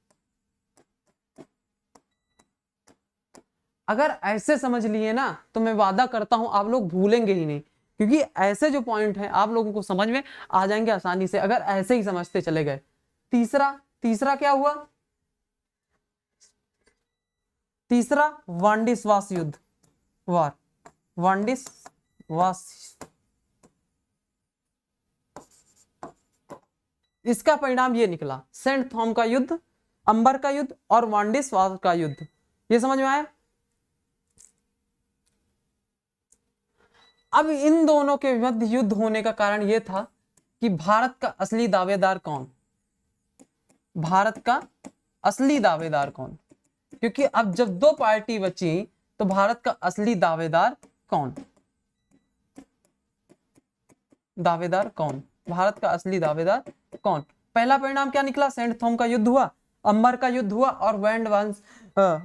अगर ऐसे समझ लिए ना तो मैं वादा करता हूं आप लोग भूलेंगे ही नहीं, क्योंकि ऐसे जो पॉइंट हैं आप लोगों को समझ में आ जाएंगे आसानी से अगर ऐसे ही समझते चले गए। तीसरा क्या हुआ? तीसरा वांडिसवास युद्ध, वार, वांडिसवास। इसका परिणाम ये निकला, सेंट थॉम का युद्ध, अंबर का युद्ध और वांडिसवास का युद्ध। ये समझ में आया? अब इन दोनों के मध्य युद्ध होने का कारण यह था कि भारत का असली दावेदार कौन, भारत का असली दावेदार कौन, क्योंकि अब जब दो पार्टी बची तो भारत का असली दावेदार कौन, दावेदार कौन, भारत का असली दावेदार कौन। पहला परिणाम क्या निकला? सेंट थॉम का युद्ध हुआ, अंबर का युद्ध हुआ और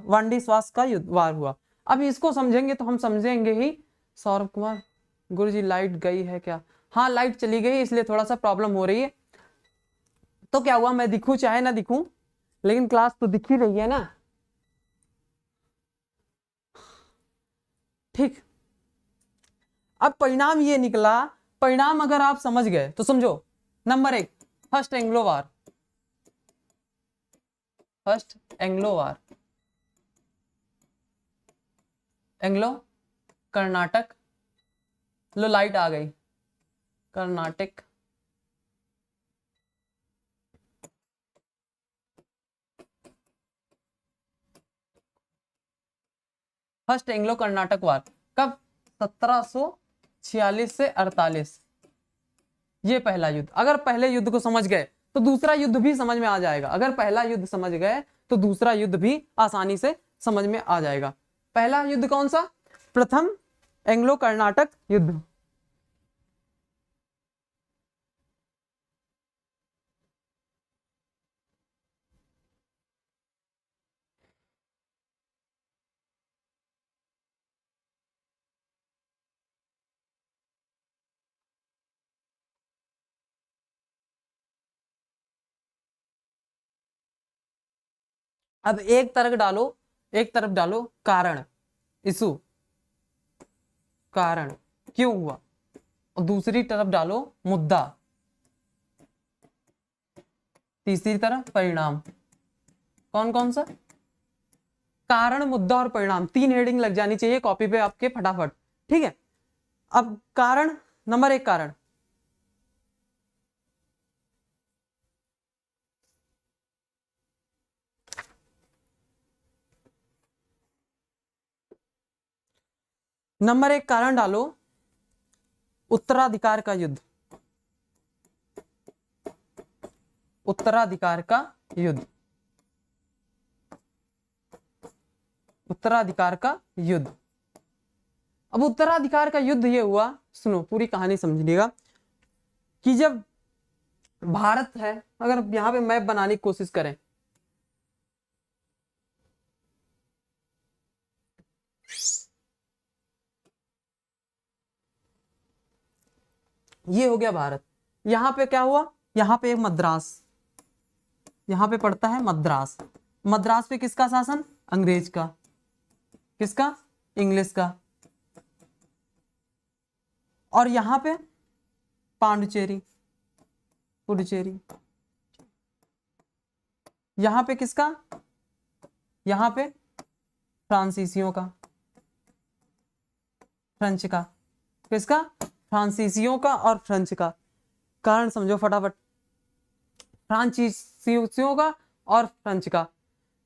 वांडिसवास का युद्ध, वार हुआ। अब इसको समझेंगे तो हम समझेंगे ही। सौरभ कुमार गुरुजी लाइट गई है क्या? हाँ लाइट चली गई, इसलिए थोड़ा सा प्रॉब्लम हो रही है। तो क्या हुआ, मैं दिखूं चाहे ना दिखूं लेकिन क्लास तो दिख ही रही है ना। ठीक, अब परिणाम ये निकला, परिणाम अगर आप समझ गए तो समझो। नंबर एक, फर्स्ट एंग्लो वार, फर्स्ट एंग्लो वार, एंग्लो कर्नाटक, लो लाइट आ गई, कर्नाटक, फर्स्ट एंग्लो कर्नाटक वार कब? 1746 से 48, ये पहला युद्ध। अगर पहले युद्ध को समझ गए तो दूसरा युद्ध भी समझ में आ जाएगा, अगर पहला युद्ध समझ गए तो दूसरा युद्ध भी आसानी से समझ में आ जाएगा। पहला युद्ध कौन सा? प्रथम एंग्लो कर्नाटक युद्ध। अब एक तरफ डालो कारण, इशू, कारण क्यों हुआ, और दूसरी तरफ डालो मुद्दा, तीसरी तरफ परिणाम। कौन कौन सा? कारण, मुद्दा और परिणाम, 3 हेडिंग लग जानी चाहिए कॉपी पे आपके फटाफट। ठीक है, अब कारण, नंबर एक कारण, नंबर एक कारण डालो उत्तराधिकार का युद्ध, उत्तराधिकार का युद्ध, उत्तराधिकार का युद्ध। अब उत्तराधिकार का युद्ध ये हुआ, सुनो पूरी कहानी समझिएगा, कि जब भारत है, अगर यहां पे मैप बनाने की कोशिश करें, ये हो गया भारत। यहां पे क्या हुआ, यहां पे मद्रास, यहां पे पड़ता है मद्रास। मद्रास पे किसका शासन? अंग्रेज का। किसका? इंग्लिश का। और यहां पे पांडिचेरी, पुडुचेरी। यहां पे किसका? यहां पे फ्रांसीसियों का, फ्रेंच का। किसका? फ्रांसीसियों का और फ्रेंच का। कारण समझो फटाफट, फ्रांसीसियों का और फ्रेंच का।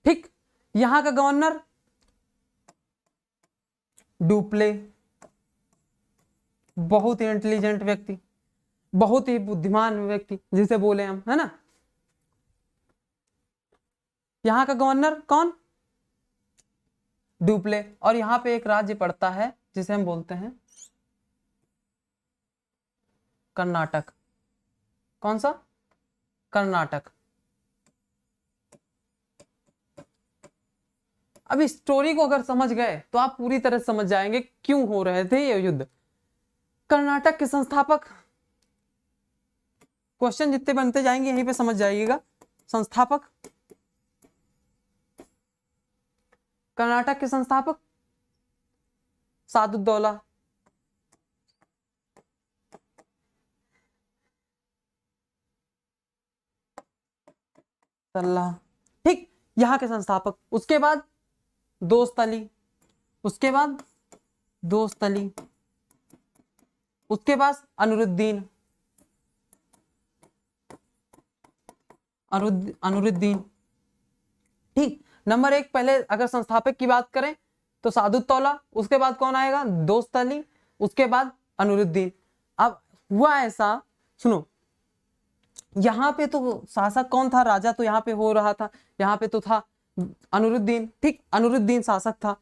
ठीक, यहां का गवर्नर डुप्ले, बहुत ही इंटेलिजेंट व्यक्ति, बहुत ही बुद्धिमान व्यक्ति जिसे बोले हम, है ना। यहाँ का गवर्नर कौन, डुप्ले। और यहाँ पे एक राज्य पड़ता है जिसे हम बोलते हैं कर्नाटक। कौन सा, कर्नाटक। अब इस स्टोरी को अगर समझ गए तो आप पूरी तरह समझ जाएंगे क्यों हो रहे थे ये युद्ध। कर्नाटक के संस्थापक, क्वेश्चन जितने बनते जाएंगे यहीं पे समझ जाइएगा। संस्थापक, कर्नाटक के संस्थापक सादुद्दौला। ठीक, यहाँ के संस्थापक। उसके बाद दोस्त अली, उसके बाद दोस्त अली, उसके बाद अनुरुद्दीन, अनुरुद्दीन। ठीक, नंबर 1 पहले अगर संस्थापक की बात करें तो सादुद्दौला, उसके बाद कौन आएगा, दोस्त अली, उसके बाद अनुरुद्दीन। अब हुआ ऐसा, सुनो, यहाँ पे तो शासक कौन था, राजा तो यहाँ पे हो रहा था, यहाँ पे तो था अनुरुद्दीन। ठीक, अनुरुद्दीन शासक था,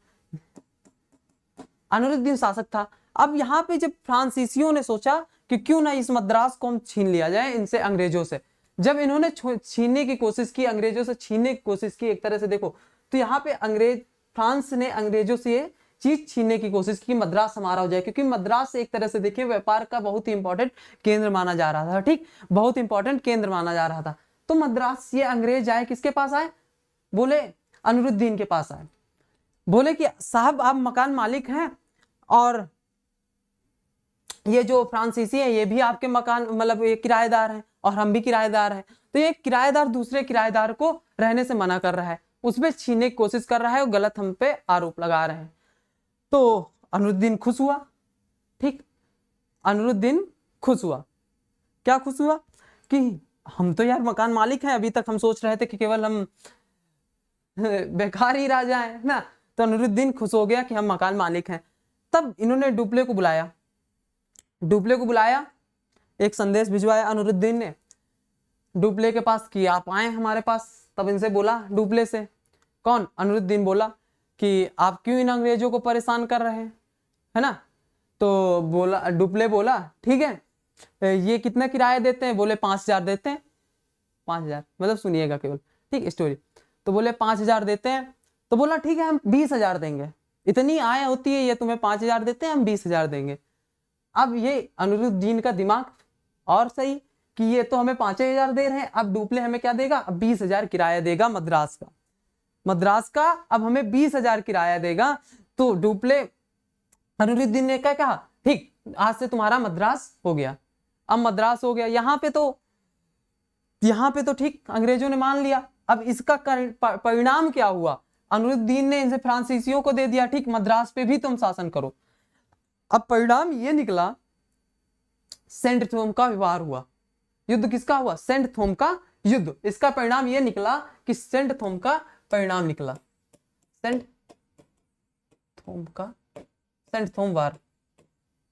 अनुरुद्दीन शासक था। अब यहाँ पे जब फ्रांसीसियों ने सोचा कि क्यों ना इस मद्रास को हम छीन लिया जाए इनसे, अंग्रेजों से। जब इन्होंने छीनने की कोशिश की, अंग्रेजों से छीनने की कोशिश की, एक तरह से देखो तो यहाँ पे फ्रांस ने अंग्रेजों से ये चीज छीनने की कोशिश की, मद्रास हमारा हो जाए, क्योंकि मद्रास एक तरह से देखिए व्यापार का बहुत ही इंपॉर्टेंट केंद्र माना जा रहा था। ठीक, बहुत इंपॉर्टेंट केंद्र माना जा रहा था। तो मद्रास ये अंग्रेज आए, किसके पास आए, बोले अनुरुद्दीन के पास आए। बोले कि साहब आप मकान मालिक हैं और ये जो फ्रांसीसी है ये भी आपके मकान, मतलब ये किराएदार हैं और हम भी किराएदार हैं। तो ये किराएदार दूसरे किराएदार को रहने से मना कर रहा है, उसमें छीनने की कोशिश कर रहा है और गलत हम पे आरोप लगा रहे हैं। तो अनुरुद्दीन खुश हुआ। ठीक, अनुरुद्दीन खुश हुआ। क्या खुश हुआ कि हम तो यार मकान मालिक हैं, अभी तक हम सोच रहे थे कि केवल हम बेकार ही राजा हैं ना। तो अनुरुद्दीन खुश हो गया कि हम मकान मालिक हैं। तब इन्होंने डुप्ले को बुलाया, डुप्ले को बुलाया, एक संदेश भिजवाया अनुरुद्दीन ने डुप्ले के पास कि आप आए हमारे पास। तब इनसे बोला, डुप्ले से, कौन, अनुरुद्दीन बोला कि आप क्यों इन अंग्रेजों को परेशान कर रहे हैं, है ना। तो बोला, डुप्ले बोला ठीक है, ये कितना किराया देते हैं, बोले 5000 देते हैं। 5000 मतलब सुनिएगा केवल, ठीक स्टोरी। तो बोले 5000 देते हैं। तो बोला ठीक है हम 20,000 देंगे, इतनी आय होती है, ये तुम्हें 5000 देते हैं, हम 20,000 देंगे। अब ये अनुरुद्दीन का दिमाग और सही कि ये तो हमें 5,000 दे रहे हैं, अब डुप्ले हमें क्या देगा, अब 20,000 किराया देगा मद्रास का, मद्रास का अब हमें 20,000 किराया देगा। तो डुप्ले, अनुरुद्दीन ने क्या कहा, ठीक आज से तुम्हारा मद्रास हो गया। अब मद्रास हो गया, यहाँ पे तो ठीक अंग्रेजों ने मान लिया। अब इसका परिणाम क्या हुआ, अनुरुद्दीन ने इनसे फ्रांसीसियों को दे दिया, ठीक मद्रास पे भी तुम शासन करो। अब परिणाम ये निकला, सेंट थोम का व्यवहार हुआ। युद्ध किसका हुआ, सेंट थोम का युद्ध। इसका परिणाम ये निकला कि सेंट थोम का परिणाम निकला, सेंट थोम वार,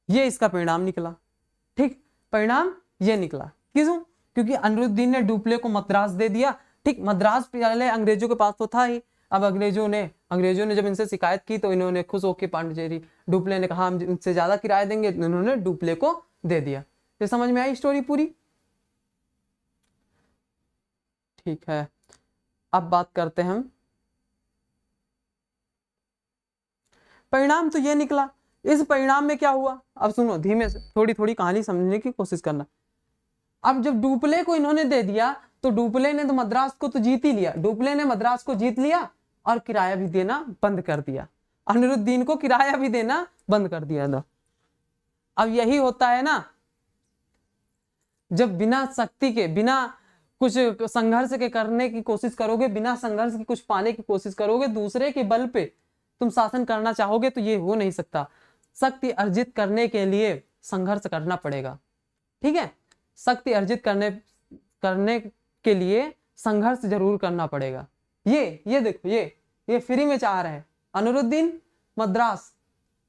ये इसका परिणाम निकला। ठीक, परिणाम ये निकला, क्यों, क्योंकि अनुरुद्दीन ने डुप्ले को मद्रास दे दिया। ठीक, मद्रास पहले अंग्रेजों के पास तो था ही। अब अंग्रेजों ने जब इनसे शिकायत की तो इन्होंने खुश होकर पांडिचेरी, डुप्ले ने कहा हम इनसे ज्यादा किराया देंगे, तो इन्होंने डुप्ले को दे दिया। ये समझ में आई स्टोरी पूरी। ठीक है, अब बात करते हैं हम, परिणाम तो ये निकला। इस परिणाम में क्या हुआ, अब सुनो धीमे से, थोड़ी थोड़ी कहानी समझने की कोशिश करना। अब जब डुप्ले को इन्होंने दे दिया तो डुप्ले ने तो मद्रास को तो जीत ही लिया, डुप्ले ने मद्रास को जीत लिया और किराया भी देना बंद कर दिया, अनुरुद्दीन को किराया भी देना बंद कर दिया था। अब यही होता है ना, जब बिना शक्ति के, बिना कुछ संघर्ष के करने की कोशिश करोगे, बिना संघर्ष की कुछ पाने की कोशिश करोगे, दूसरे के बल पे तुम शासन करना चाहोगे तो ये हो नहीं सकता। शक्ति अर्जित करने के लिए संघर्ष करना पड़ेगा। ठीक है, शक्ति अर्जित करने के लिए संघर्ष जरूर करना पड़ेगा। ये देखो, ये फ्री में चाह रहे हैं अनुरुद्दीन मद्रास,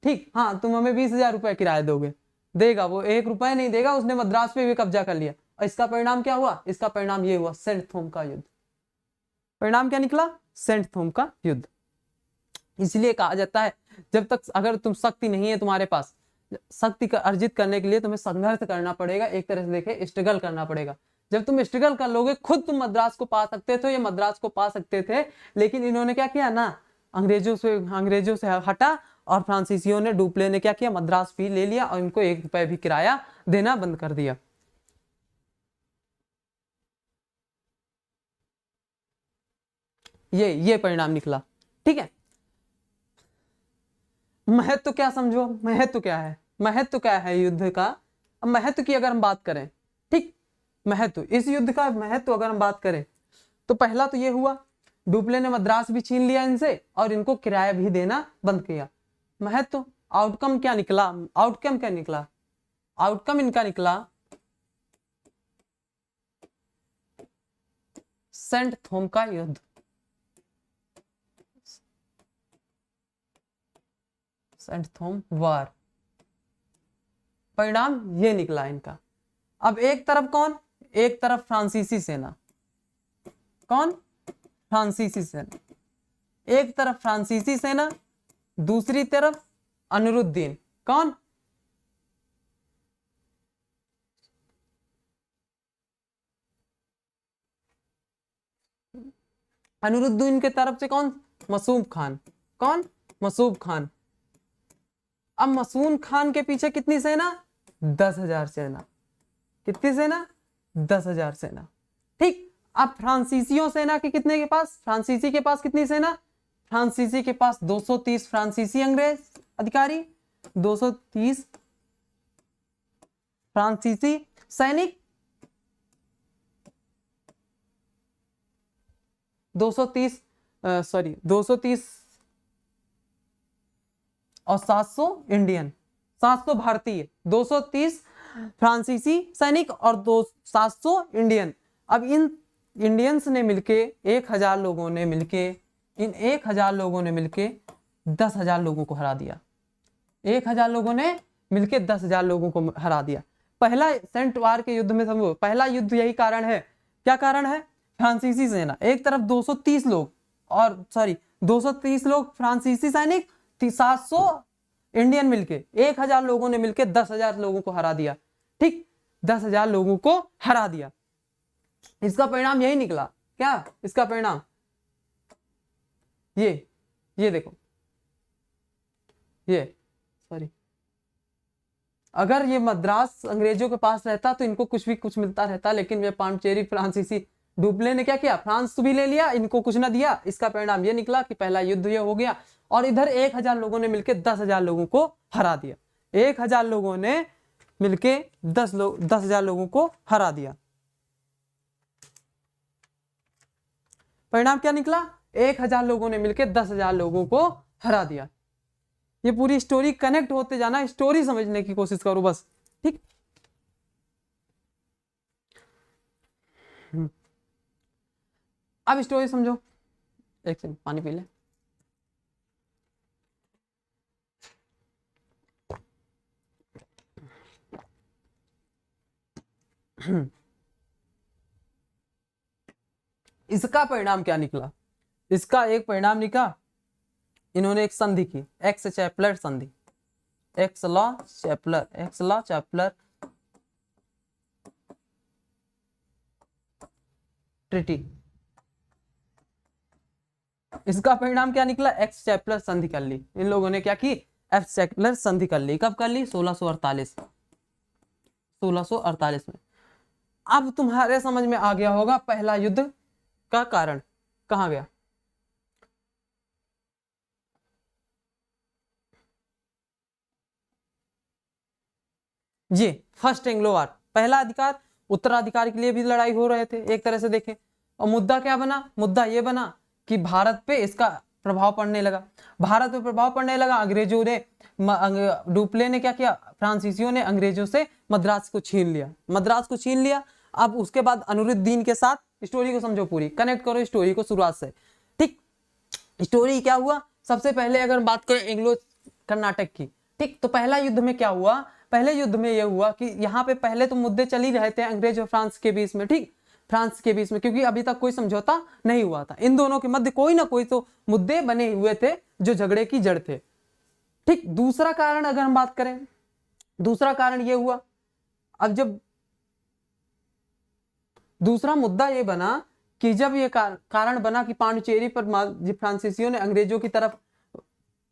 ठीक, हाँ तुम हमें 20,000 रुपए किराया दोगे, देगा वो, 1 रुपए नहीं देगा, उसने मद्रास पे भी कब्जा कर लिया। और इसका परिणाम क्या हुआ? इसका परिणाम ये हुआ, सेंट थॉम का युद्ध। परिणाम क्या निकला? सेंट थॉम का युद्ध। इसलिए कहा जाता है जब तक अगर तुम शक्ति नहीं है तुम्हारे पास, शक्ति का अर्जित करने के लिए तुम्हें संघर्ष करना पड़ेगा, एक तरह से देखे स्ट्रगल करना पड़ेगा। जब तुम स्ट्रगल कर लोगे खुद तुम मद्रास को पा सकते थे, ये मद्रास को पा सकते थे, लेकिन इन्होंने क्या किया ना, अंग्रेजों से हटा, और फ्रांसीसियों ने, डुप्ले ने क्या किया, मद्रास भी ले लिया और इनको 1 रुपए भी किराया देना बंद कर दिया। ये परिणाम निकला। ठीक है, महत्व क्या समझो, महत्व क्या है, महत्व क्या है युद्ध का? अब महत्व की अगर हम बात करें, ठीक, महत्व, इस युद्ध का महत्व अगर हम बात करें तो पहला तो ये हुआ, डुप्ले ने मद्रास भी छीन लिया इनसे और इनको किराया भी देना बंद किया। महत्व, आउटकम क्या निकला? आउटकम क्या निकला? आउटकम इनका निकला सेंट थॉम का युद्ध। सेंट थॉम वार, परिणाम ये निकला इनका। अब एक तरफ कौन? एक तरफ फ्रांसीसी सेना, कौन? फ्रांसीसी सेना, एक तरफ फ्रांसीसी सेना, दूसरी तरफ अनरुद्दीन, कौन? अनरुद्दीन के तरफ से कौन? मसूम खान, कौन? मसूम खान। अब मसूम खान के पीछे कितनी सेना? 10,000 सेना। कितनी सेना? 10,000 सेना। ठीक, अब फ्रांसीसियों सेना के कितने के पास? फ्रांसीसी के पास कितनी सेना? फ्रांसीसी के पास 230 फ्रांसीसी अंग्रेज अधिकारी, 230 फ्रांसीसी सैनिक, 230 और 700 इंडियन, 700 भारतीय, 230 फ्रांसीसी सैनिक और 700 इंडियन। अब इन इंडियंस ने मिलके 1000 लोगों ने मिलके, इन 1000 लोगों ने मिलके 10,000 लोगों को हरा दिया। 1000 लोगों ने मिलके 10,000 लोगों को हरा दिया। पहला सेंट वार के युद्ध में समझो, पहला युद्ध यही कारण है। क्या कारण है? फ्रांसीसी सेना, एक तरफ 230 लोग, और 230 लोग फ्रांसीसी सैनिक, 700 इंडियन मिलके, 1000 लोगों ने मिलके 10,000 लोगों को हरा दिया। ठीक, 10,000 लोगों को हरा दिया। इसका परिणाम यही निकला। क्या इसका परिणाम? ये देखो, अगर ये मद्रास अंग्रेजों के पास रहता तो इनको कुछ मिलता रहता, लेकिन ये पांडिचेरी फ्रांसीसी डुप्ले ने क्या किया? फ्रांस भी ले लिया, इनको कुछ ना दिया। इसका परिणाम ये निकला कि पहला युद्ध ये हो गया, और इधर 1000 लोगों ने मिलकर 10,000 लोगों को हरा दिया। 1000 लोगों ने मिलके 10,000 लोगों को हरा दिया। परिणाम क्या निकला? 1000 लोगों ने मिलकर 10,000 लोगों को हरा दिया। ये पूरी स्टोरी कनेक्ट होते जाना, स्टोरी समझने की कोशिश करो बस। ठीक, अब स्टोरी समझो। एक सेकंड, पानी पी ले। इसका परिणाम क्या निकला? इसका एक परिणाम निकला, इन्होंने एक संधि की, एक्स चैपलर संधि, एक्स लॉ चैपलर ट्रिटी। इसका परिणाम क्या निकला? एक्स चैपलर संधि कर ली। इन लोगों ने क्या की? एक्स चैपलर संधि कर ली। कब कर ली? 1648 में। अब तुम्हारे समझ में आ गया होगा पहला युद्ध का कारण कहां गया। ये फर्स्ट एंग्लो वार, पहला अधिकार, उत्तराधिकार के लिए भी लड़ाई हो रहे थे एक तरह से देखें। और मुद्दा क्या बना? मुद्दा ये बना कि भारत पे इसका प्रभाव पड़ने लगा। भारत पे प्रभाव पड़ने लगा। अंग्रेजों ने, डुप्ले ने क्या किया? फ्रांसीसियों ने अंग्रेजों से मद्रास को छीन लिया। अब उसके बाद अनरुद्दीन के साथ, स्टोरी को समझो पूरी, कनेक्ट करो स्टोरी को शुरुआत से। ठीक, स्टोरी क्या हुआ? सबसे पहले अगर बात करें कर्नाटक की। ठीक, तो पहला युद्ध में क्या हुआ, पहले युद्ध में यह हुआ कि यहाँ पे पहले तो मुद्दे चल ही रहे थे अंग्रेज और फ्रांस के बीच में। ठीक, फ्रांस के बीच में, क्योंकि अभी तक कोई समझौता नहीं हुआ था, इन दोनों के मध्य कोई ना कोई तो मुद्दे बने हुए थे जो झगड़े की जड़ थे। ठीक, दूसरा कारण अगर हम बात करें, दूसरा कारण यह हुआ, अब जब दूसरा मुद्दा यह बना कि जब यह कारण बना कि पांडिचेरी पर फ्रांसीसियों ने अंग्रेजों की तरफ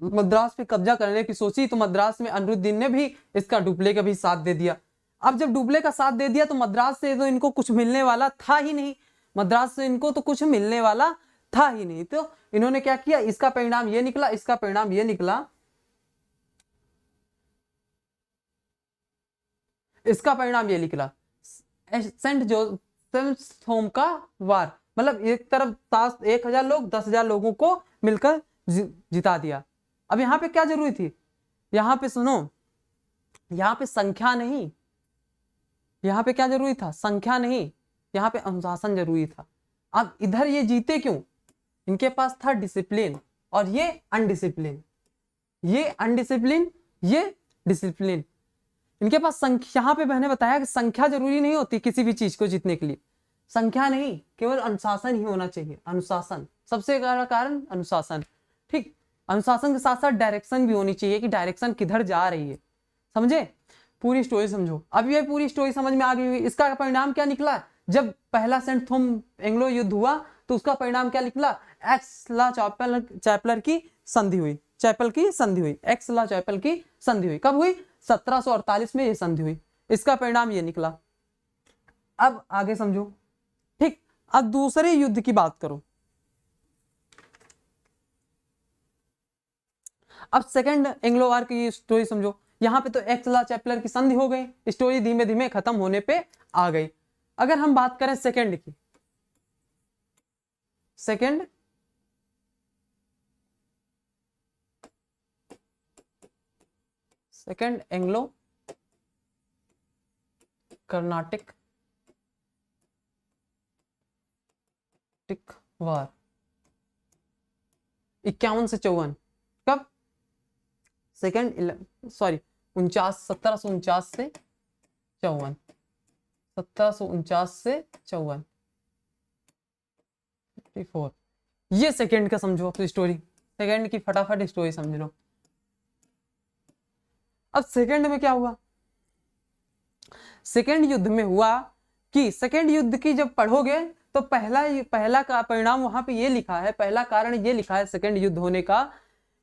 मद्रास पे कब्जा करने की सोची, तो मद्रास में अनिरुद्दीन ने भी इसका डुप्ले का भी साथ दे दिया। अब जब डुप्ले का साथ दे दिया तो मद्रास से तो इनको कुछ मिलने वाला था ही नहीं, मद्रास से इनको तो कुछ मिलने वाला था ही नहीं। तो इन्होंने क्या किया, इसका परिणाम ये निकला, इसका परिणाम ये निकला, इसका परिणाम ये निकला, सेंट जोसेफ का वार, मतलब एक तरफ 1000 लोग 10,000 लोगों को मिलकर जिता दिया। अब यहां पे क्या जरूरी थी, यहां पे सुनो, यहां पे संख्या नहीं, यहां पे क्या जरूरी था, संख्या नहीं, यहां पे अनुशासन जरूरी था। अब इधर ये जीते क्यों, इनके पास था डिसिप्लिन, और ये अनडिसिप्लिन, ये अनडिसिप्लिन, ये डिसिप्लिन। इनके पास संख्या, यहां पे मैंने बताया कि संख्या जरूरी नहीं होती किसी भी चीज को जीतने के लिए, संख्या नहीं, केवल अनुशासन ही होना चाहिए, अनुशासन, सबसे बड़ा कारण अनुशासन। ठीक, अनुशासन के साथ साथ डायरेक्शन भी होनी चाहिए कि डायरेक्शन किधर जा रही है, समझे, पूरी स्टोरी समझो। अब ये पूरी स्टोरी समझ में आ गई हुई, इसका परिणाम क्या निकला, जब पहला सेंट थोम एंग्लो युद्ध हुआ तो उसका परिणाम क्या निकला, एक्स-ला चैपलर की संधि हुई, चैपल की संधि हुई, एक्स-ला चैपल की संधि हुई। कब हुई, 1748 में ये संधि हुई, इसका परिणाम ये निकला। अब आगे समझो। ठीक, अब दूसरे युद्ध की बात करो, अब सेकंड एंग्लो वार की स्टोरी समझो। यहां पे तो एक्स-ला चैपलर की संधि हो गई, स्टोरी धीमे धीमे खत्म होने पे आ गई। अगर हम बात करें सेकंड की, सेकंड एंग्लो कर्नाटिक वार 51 से 54, कब, सेकंड 1749 से 54, 1749 से 54, 54, ये सेकंड का समझो स्टोरी, सेकंड की फटाफट स्टोरी समझ लो। अब सेकंड में क्या हुआ, सेकंड युद्ध में हुआ कि सेकंड युद्ध की जब पढ़ोगे तो पहला का परिणाम वहां पे ये लिखा है, पहला कारण ये लिखा है सेकंड युद्ध होने का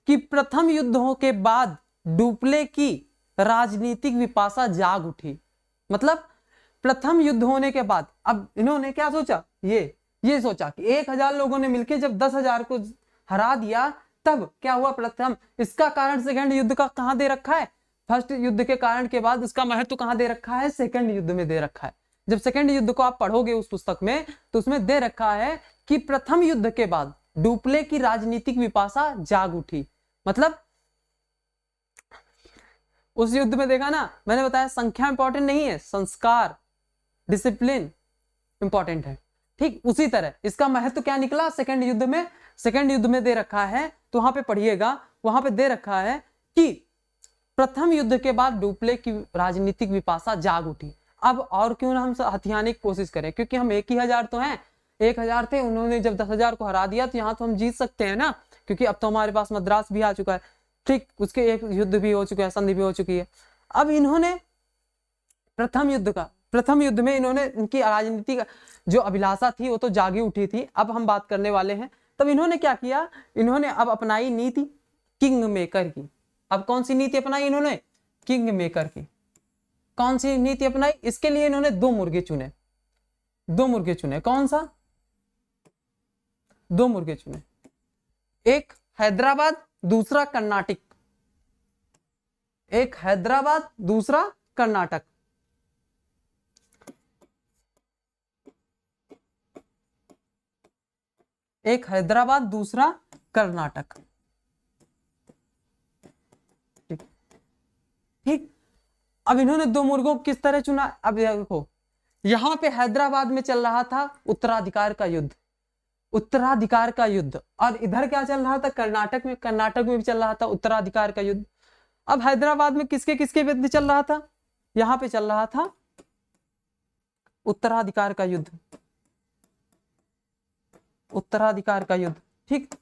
कि प्रथम युद्धों के बाद डुप्ले की राजनीतिक विपाशा जाग उठी। मतलब प्रथम युद्ध होने के बाद अब इन्होंने क्या सोचा, ये सोचा कि 1000 लोगों ने मिलकर जब 10,000 को हरा दिया तब क्या हुआ प्रथम, इसका कारण सेकंड युद्ध का कहां दे रखा है, फर्स्ट युद्ध के कारण के बाद उसका महत्व कहां दे रखा है, सेकंड युद्ध में दे रखा है। जब सेकंड युद्ध को आप पढ़ोगे उस पुस्तक में तो उसमें दे रखा है कि प्रथम युद्ध के बाद डुप्ले की राजनीतिक विपाशा जाग उठी। मतलब उस युद्ध में देखा ना, मैंने बताया संख्या इंपॉर्टेंट नहीं है, संस्कार डिसिप्लिन इंपॉर्टेंट है। ठीक, उसी तरह इसका महत्व क्या निकला सेकंड युद्ध में, सेकंड युद्ध में दे रखा है, तो वहां पे पढ़िएगा, वहां पे दे रखा है कि प्रथम युद्ध के बाद डुप्ले की राजनीतिक विपाशा जाग उठी। अब और क्यों ना हम हथियाने की कोशिश करें, क्योंकि हम 1000 तो हैं, 1000 थे, उन्होंने जब 10,000 को हरा दिया तो यहाँ तो हम जीत सकते हैं ना, क्योंकि अब तो हमारे पास मद्रास भी आ चुका है। ठीक, उसके एक युद्ध भी हो चुका है, संधि भी हो चुकी है। अब इन्होंने प्रथम युद्ध में इन्होंने इनकी राजनीति जो अभिलाषा थी वो तो जागी उठी थी, अब हम बात करने वाले हैं। तब इन्होंने क्या किया, इन्होंने अब अपनाई नीति किंग मेकर की। अब कौन सी नीति अपनाई इन्होंने, किंग मेकर की। कौन सी नीति अपनाई, इसके लिए इन्होंने 2 मुर्गे चुने, 2 मुर्गे चुने। कौन सा, 2 मुर्गे चुने, एक हैदराबाद दूसरा कर्नाटक, एक हैदराबाद दूसरा कर्नाटक। एक हैदराबाद दूसरा कर्नाटक। ठीक, अब इन्होंने 2 मुर्गों को किस तरह चुना, अब देखो यहां पे हैदराबाद में चल रहा था उत्तराधिकार का युद्ध, उत्तराधिकार का युद्ध, और इधर क्या चल रहा था कर्नाटक में भी चल रहा था उत्तराधिकार का युद्ध। अब हैदराबाद में किसके किसके युद्ध चल रहा था? यहां पे चल रहा था उत्तराधिकार का युद्ध, उत्तराधिकार का युद्ध, ठीक,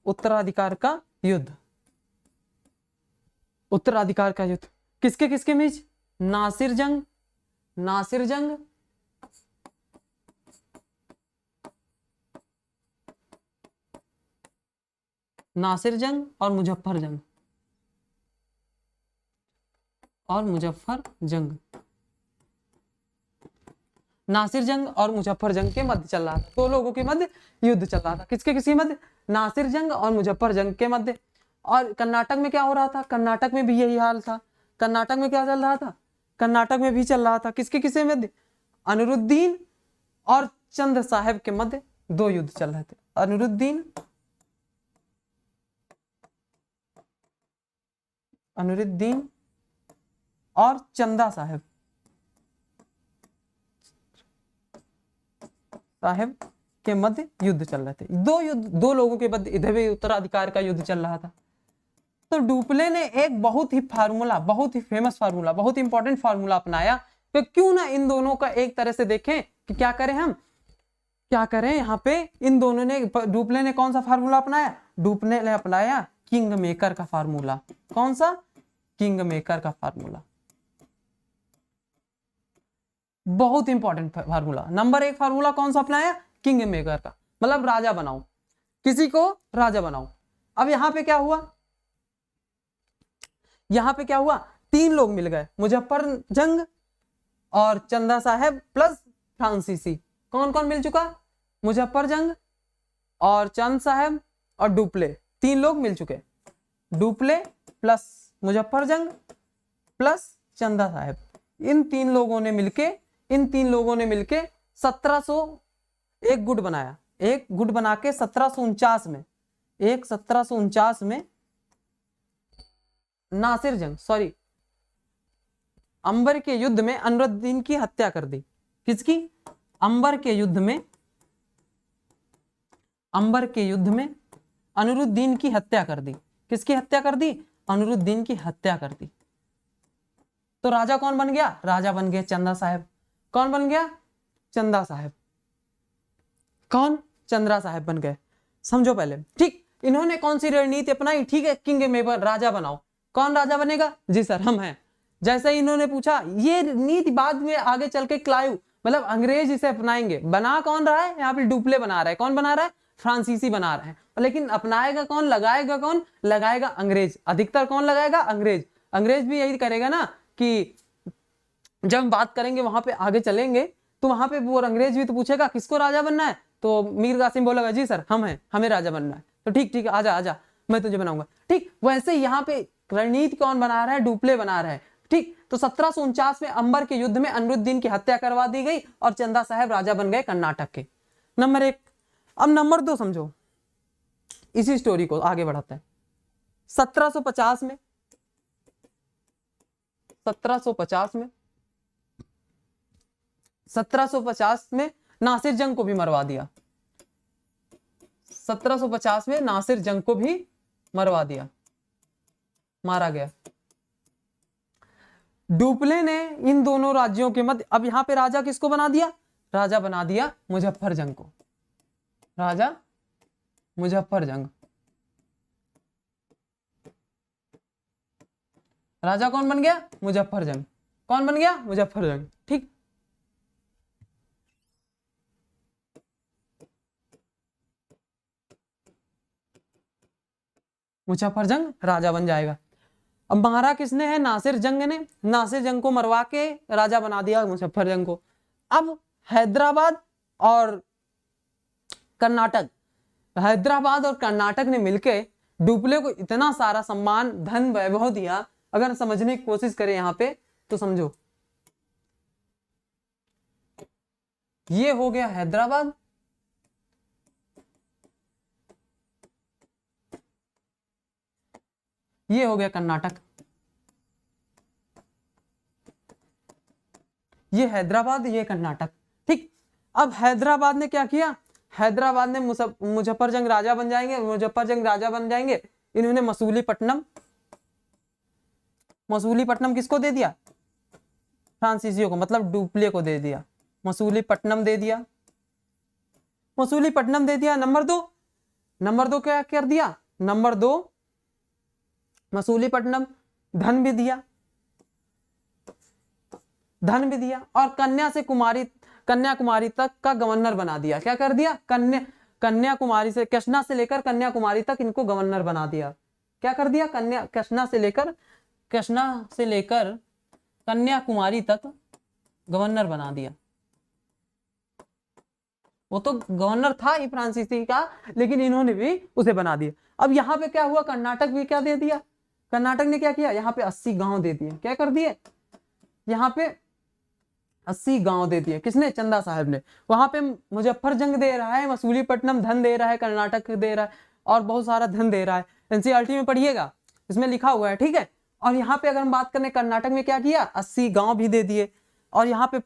उत्तराधिकार का युद्ध, उत्तराधिकार का युद्ध किसके किसके बीच? नासिर जंग, नासिर जंग नासिर जंग और मुजफ्फर जंग, और मुजफ्फर जंग, नासिर जंग और मुजफ्फर जंग के मध्य चल रहा था। दो लोगों के मध्य युद्ध चल रहा था। किसके किसके मध्य? नासिर जंग और मुजफ्फर जंग के मध्य। और कर्नाटक में क्या हो रहा था? कर्नाटक में भी यही हाल था। कर्नाटक में क्या चल रहा था? कर्नाटक में भी चल रहा था। किसके किसके मध्य? अनिरुद्दीन और चंद साहेब के मध्य दो युद्ध चल रहे थे। अनिरुद्दीन और चंदा साहेब के मध्य युद्ध चल रहे थे। दो युद्ध, दो लोगों के मध्य इधर भी उत्तराधिकार का युद्ध चल रहा था। तो डुप्ले ने एक बहुत ही फार्मूला, बहुत ही फेमस फार्मूला, बहुत इंपॉर्टेंट फार्मूला अपनाया। तो क्यों ना इन दोनों का एक तरह से देखें कि क्या करें हम, क्या करें यहाँ पे। इन दोनों ने, डुप्ले ने कौन सा फार्मूला अपनाया? डुप्ले ने अपनाया किंग मेकर का फार्मूला। कौन सा? किंग मेकर का फार्मूला। बहुत इंपॉर्टेंट फार्मूला। नंबर एक फार्मूला कौन सा अपनाया? किंग मेकर का, मतलब राजा बनाओ, किसी को राजा बनाओ। अब यहां पे क्या हुआ? यहां पे क्या हुआ? तीन लोग मिल गए, मुजफ्फर जंग और चंदा साहेब प्लस फ्रांसीसी। कौन कौन मिल चुका? मुजफ्फर जंग और चंद साहेब और डुप्ले, तीन लोग मिल चुके। डुप्ले प्लस मुजफ्फर जंग प्लस चंदा साहेब, इन तीन लोगों ने मिलके 1700 एक गुट बनाया। एक गुट बना के 1749 में नासिर जंग, सॉरी, अंबर के युद्ध में अनिरुद्दीन की हत्या कर दी। किसकी? अंबर के युद्ध में अनिरुद्दीन की हत्या कर दी। किसकी हत्या कर दी? अनिरुद्दीन की हत्या कर दी। तो राजा कौन बन गया? राजा बन गए चंदा साहेब। कौन बन गया? चंदा साहेब। कौन? चंद्रा साहेब बन गए। समझो पहले, ठीक। इन्होंने कौन सी रणनीति अपनाई? ठीक है, किंग मेकर, राजा बनाओ। कौन राजा बनेगा? जी सर, हम हैं। जैसे ही इन्होंने पूछा, ये नीति बाद में आगे चल के क्लाइव, मतलब अंग्रेज इसे अपनाएंगे। बना कौन रहा है? यहाँ पे डुप्ले बना रहा है। कौन बना रहा है? फ्रांसीसी बना रहे हैं। लेकिन अपनाएगा कौन? लगाएगा कौन? लगाएगा अंग्रेज। अधिकतर कौन लगाएगा? अंग्रेज। अंग्रेज भी यही करेगा ना, कि जब हम बात करेंगे वहां पे आगे चलेंगे, तो वहां पे वो अंग्रेज भी तो पूछेगा किसको राजा बनना है? तो मीर कासिम बोलेगा जी सर हम हैं, हमें राजा बनना है। तो ठीक ठीक, आजा आजा, मैं तुझे बनाऊंगा। ठीक, वैसे यहाँ पे रणनीति कौन बना रहा है? डुप्ले बना रहा है। ठीक, तो 1749 में अंबर के युद्ध में अनिरुद्दीन की हत्या करवा दी गई और चंदा साहेब राजा बन गए कर्नाटक के। नंबर एक। अब नंबर दो समझो, इसी स्टोरी को आगे बढ़ाते हैं। 1750 में नासिर जंग को भी मरवा दिया। 1750 में नासिर जंग को भी मरवा दिया, मारा गया। डुप्ले ने इन दोनों राज्यों के मध्य, अब यहां पे राजा किसको बना दिया? राजा बना दिया मुजफ्फर जंग को। राजा मुजफ्फर जंग। राजा कौन बन गया? मुजफ्फर जंग। कौन बन गया? मुजफ्फर जंग। ठीक, मुजफ्फर जंग राजा बन जाएगा। अब मारा किसने है? नासिर जंग ने। नासिर जंग को मरवा के राजा बना दिया मुजफ्फर जंग को। अब हैदराबाद और कर्नाटक, हैदराबाद और कर्नाटक ने मिलकर डुप्ले को इतना सारा सम्मान, धन, वैभव दिया। अगर समझने की कोशिश करें यहां पे तो समझो, ये हो गया हैदराबाद, ये हो गया कर्नाटक, ये हैदराबाद, ये कर्नाटक। ठीक, अब हैदराबाद ने क्या किया? हैदराबाद ने मुजफ्फरजंग राजा बन जाएंगे, मुजफ्फरजंग राजा बन जाएंगे। इन्होंने मसूलीपट्टनम किसको दे दिया? फ्रांसीसियों को, मतलब डुप्ले को दे दिया। मसूलीपट्टनम दे दिया, मसूलीपट्टनम दे दिया। नंबर दो क्या कर दिया? नंबर 2 मसूलीपट्टनम धन भी दिया और कन्याकुमारी तक का गवर्नर बना दिया। क्या कर दिया? कन्याकुमारी से, कृष्णा से लेकर कन्याकुमारी तक इनको गवर्नर बना दिया। क्या कर दिया? कृष्णा से लेकर कन्याकुमारी तक गवर्नर बना दिया। वो तो गवर्नर था ही फ्रांसीसी का, लेकिन इन्होंने भी उसे बना दिया। अब यहाँ पे क्या हुआ? कर्नाटक भी क्या दे दिया? कर्नाटक ने क्या किया? यहाँ पे 80 गांव दे दिए। क्या कर दिए? यहाँ पे 80 गांव दे दिए। किसने? चंदा साहब ने। वहां पे मुजफ्फरजंग दे रहा है, मसूलीपट्टनम धन दे रहा है, कर्नाटक दे रहा है और बहुत सारा धन दे रहा है। एनसीईआरटी में पढ़िएगा, इसमें लिखा हुआ है, ठीक है। और यहाँ पे अगर हम बात करें कर्नाटक में क्या किया? 80 गांव भी दे दिए। और यहाँ पे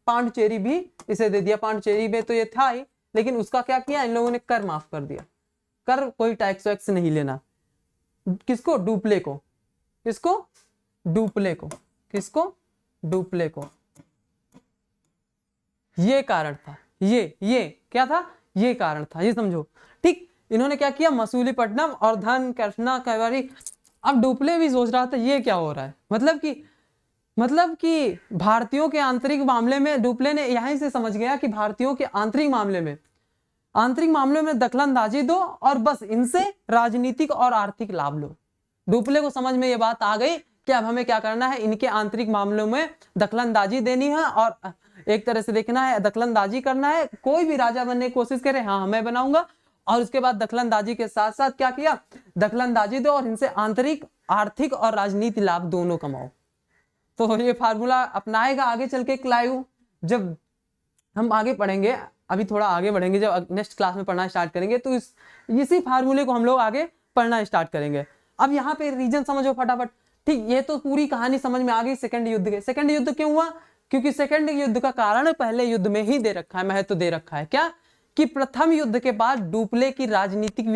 पांडुचेरी भी इसे दे दिया। पांडुचेरी में तो ये था ही, लेकिन उसका क्या किया? इन लोगों ने कर माफ कर दिया। कर, कोई टैक्स वैक्स नहीं लेना। किसको? डुप्ले को। किसको? डुप्ले को। किसको? डुप्ले को। ये कारण था। ये क्या था? ये कारण था, ये समझो, ठीक। इन्होंने क्या किया? मसूलीपट्टनम और धन, कृष्णा, कैवारी। अब डुप्ले भी सोच रहा था ये क्या हो रहा है, मतलब कि भारतीयों के आंतरिक मामले में, डुप्ले ने यहीं से समझ गया कि भारतीयों के आंतरिक मामले में दखलंदाजी दो और बस इनसे राजनीतिक और आर्थिक लाभ लो। डुप्ले को समझ में ये बात आ गई कि अब हमें क्या करना है? इनके आंतरिक मामलों में दखलंदाजी देनी है और एक तरह से देखना है, दखलंदाजी करना है। कोई भी राजा बनने की कोशिश करे, हाँ मैं बनाऊंगा, और उसके बाद दखलंदाजी के साथ साथ क्या किया? दखलंदाजी दो और इनसे आंतरिक, आर्थिक और राजनीतिक लाभ दोनों कमाओ। तो ये फार्मूला अपनाएगा आगे चल के क्लाइव। जब हम आगे पढ़ेंगे, अभी थोड़ा आगे बढ़ेंगे, जब नेक्स्ट क्लास में पढ़ना स्टार्ट करेंगे, तो इसी फार्मूले को हम लोग आगे पढ़ना स्टार्ट करेंगे। अब यहाँ पे रीजन समझो फटाफट, ठीक। ये तो पूरी कहानी समझ में आ गई सेकंड युद्ध के। सेकंड युद्ध क्यों हुआ? क्योंकि सेकंड युद्ध का कारण पहले युद्ध में ही दे रखा है, महत्व दे रखा है। क्या? कि प्रथम युद्ध के बाद डुप्ले की राजनीतिक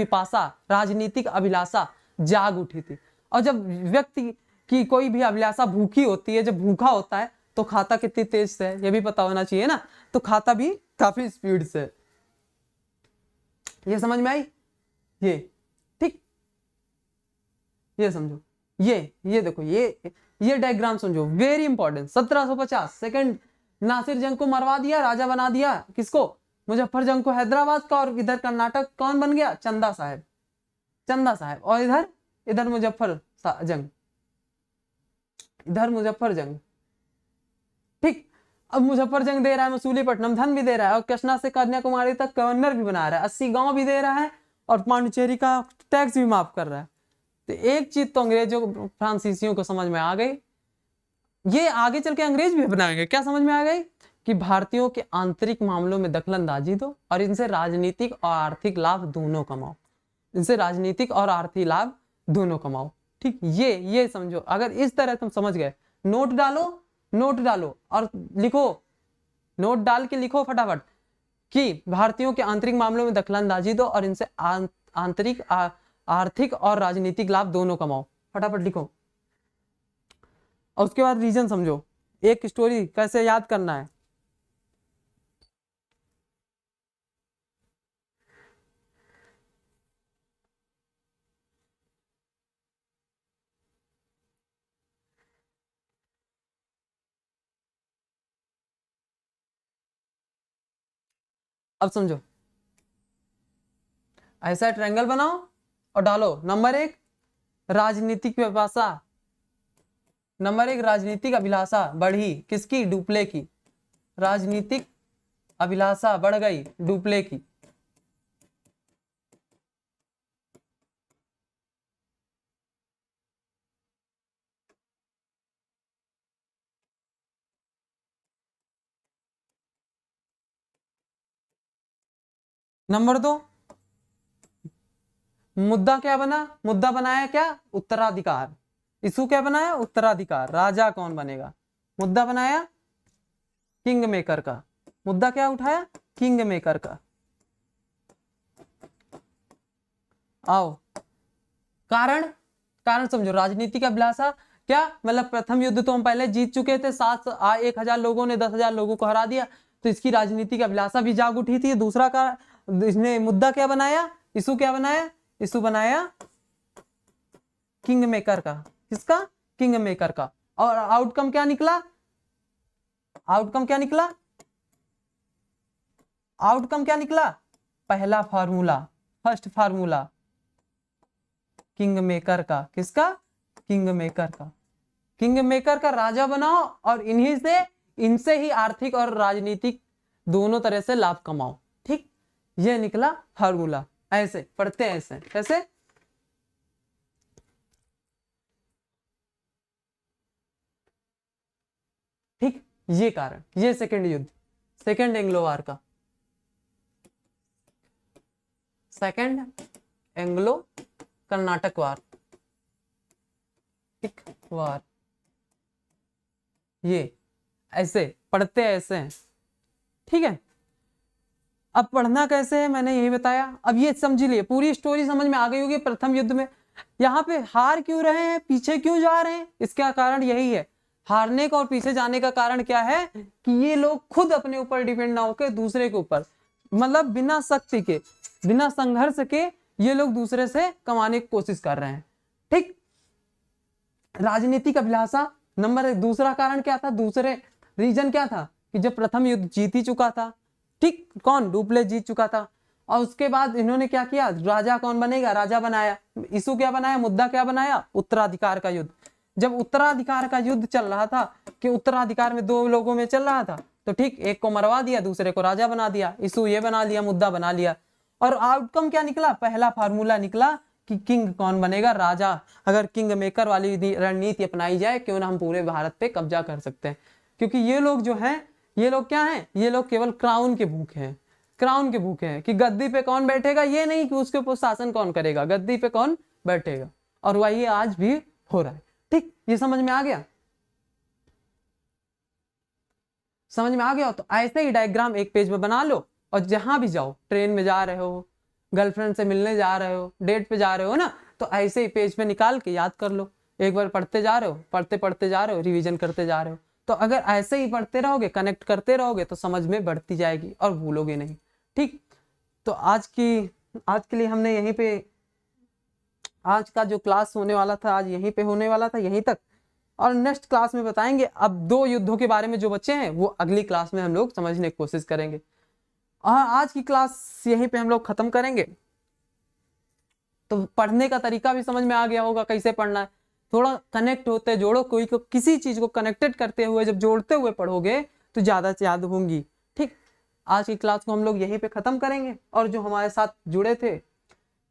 अभिलाषा जाग उठी थी। और जब व्यक्ति की कोई भी अभिलाषा भूखी होती है, जब भूखा होता है तो खाता कितनी तेज से है, ये भी पता होना चाहिए ना। तो खाता भी काफी स्पीड से। ये समझ में आई? ये ठीक, ये समझो। ये देखो, ये डायग्राम समझो, वेरी इंपॉर्टेंट। 1750 सेकंड नासिर जंग को मरवा दिया, राजा बना दिया। किसको? मुजफ्फरजंग को हैदराबाद का। और इधर कर्नाटक कौन बन गया? चंदा साहब। और इधर मुजफ्फरजंग, ठीक। अब मुजफ्फरजंग दे रहा है, मसूलीपट्टनम धन भी दे रहा है और कृष्णा से कन्याकुमारी तक गवर्नर भी बना रहा है, 80 गांव भी दे रहा है और पांडुचेरी का टैक्स भी माफ कर रहा है। तो एक चीज तो अंग्रेजों, फ्रांसीसियों को समझ में आ गई, ये आगे चल के अंग्रेज भी अपनाएंगे। क्या समझ में आ गई? कि भारतीयों के आंतरिक मामलों में दखलंदाजी दो और इनसे राजनीतिक और आर्थिक लाभ दोनों कमाओ। ठीक, ये समझो। अगर इस तरह तुम समझ गए, नोट डालो और लिखो, नोट डाल के लिखो फटाफट कि भारतीयों के आंतरिक मामलों में दखलंदाजी दो और इनसे आंतरिक, आर्थिक और राजनीतिक लाभ दोनों कमाओ। फटाफट लिखो और उसके बाद रीजन समझो। एक स्टोरी कैसे याद करना है। अब समझो, ऐसा ट्रायंगल बनाओ और डालो नंबर 1 राजनीतिक अभिलाषा, बढ़ी किसकी? डुप्ले की। राजनीतिक अभिलाषा बढ़ गई डुप्ले की। नंबर 2 मुद्दा क्या बना? मुद्दा बनाया क्या? उत्तराधिकार। इशू क्या बनाया? उत्तराधिकार। राजा कौन बनेगा? मुद्दा बनाया किंग मेकर का। मुद्दा क्या उठाया? किंग मेकर का। आओ कारण, कारण समझो, राजनीति का अभिलाषा क्या, मतलब प्रथम युद्ध तो हम पहले जीत चुके थे, 1,000 लोगों ने 10,000 लोगों को हरा दिया, तो इसकी राजनीति का अभिलाषा भी जाग उठी थी। दूसरा का इसने मुद्दा क्या बनाया, इशू क्या बनाया, इशू बनाया किंग मेकर का। किसका? किंग मेकर का। और आउटकम क्या निकला? आउटकम क्या निकला? आउटकम क्या निकला? पहला formula, first formula king maker का। किसका? किंग मेकर का। किंग मेकर का राजा बनाओ और इन्हीं से, इनसे ही आर्थिक और राजनीतिक दोनों तरह से लाभ कमाओ। ठीक, ये निकला फार्मूला। ऐसे पढ़ते हैं, ऐसे कैसे? ठीक, ये कारण, ये सेकंड युद्ध, सेकंड एंग्लो वार का, सेकंड एंग्लो कर्नाटक वार, ठीक, वार। ये ऐसे पढ़ते हैं, ऐसे हैं। ठीक है, अब पढ़ना कैसे है मैंने यही बताया। अब ये समझ लिए, पूरी स्टोरी समझ में आ गई होगी। प्रथम युद्ध में यहाँ पे हार क्यों रहे हैं, पीछे क्यों जा रहे हैं, इसका कारण यही है। हारने का और पीछे जाने का कारण क्या है कि ये लोग खुद अपने ऊपर डिपेंड ना होकर दूसरे के ऊपर, मतलब बिना शक्ति के, बिना संघर्ष के ये लोग दूसरे से कमाने की कोशिश कर रहे हैं। ठीक, राजनीतिक अभिलाषा नंबर 1। दूसरा कारण क्या था, दूसरे रीजन क्या था कि जब प्रथम युद्ध जीत ही चुका था, ठीक, कौन? डुप्लेस जीत चुका था। और उसके बाद इन्होंने क्या किया, राजा कौन बनेगा, राजा बनाया। इशू क्या बनाया, मुद्दा क्या बनाया, उत्तराधिकार का युद्ध। जब उत्तराधिकार का युद्ध चल रहा था कि उत्तराधिकार में दो लोगों में चल रहा था, तो ठीक, एक को मरवा दिया, दूसरे को राजा बना दिया। इशू ये बना लिया, मुद्दा बना लिया। और आउटकम क्या निकला, पहला फार्मूला निकला कि किंग कौन बनेगा, राजा। अगर किंग मेकर वाली रणनीति अपनाई जाए, क्यों ना हम पूरे भारत पे कब्जा कर सकते हैं। क्योंकि ये लोग जो हैं, ये लोग क्या हैं, ये लोग केवल क्राउन के भूखे हैं, क्राउन के भूखे हैं कि गद्दी पे कौन बैठेगा, ये नहीं कि उसके ऊपर शासन कौन करेगा, गद्दी पे कौन बैठेगा। और वही आज भी हो रहा है। ठीक, ये समझ में आ गया? समझ में आ गया? तो ऐसे ही डायग्राम एक पेज में बना लो, और जहां भी जाओ, ट्रेन में जा रहे हो, गर्लफ्रेंड से मिलने जा रहे हो, डेट पे जा रहे हो ना, तो ऐसे ही पेज पे निकाल के याद कर लो। एक बार पढ़ते जा रहे हो, पढ़ते पढ़ते जा रहे हो, रिवीजन करते जा रहे हो। तो अगर ऐसे ही पढ़ते रहोगे, कनेक्ट करते रहोगे, तो समझ में बढ़ती जाएगी और भूलोगे नहीं। ठीक, तो आज के लिए हमने यहीं पे, आज का जो क्लास होने वाला था, आज यहीं पे होने वाला था, यहीं तक। और नेक्स्ट क्लास में बताएंगे। अब 2 युद्धों के बारे में जो बच्चे हैं वो अगली क्लास में हम लोग समझने की कोशिश करेंगे। आज की क्लास यहीं पे हम लोग खत्म करेंगे। तो पढ़ने का तरीका भी समझ में आ गया होगा, कैसे पढ़ना है। थोड़ा कनेक्ट होते जोड़ो, कोई को किसी चीज को कनेक्टेड करते हुए जब जोड़ते हुए पढ़ोगे तो ज्यादा से याद होंगी। ठीक, आज की क्लास को हम लोग यहीं पे खत्म करेंगे। और जो हमारे साथ जुड़े थे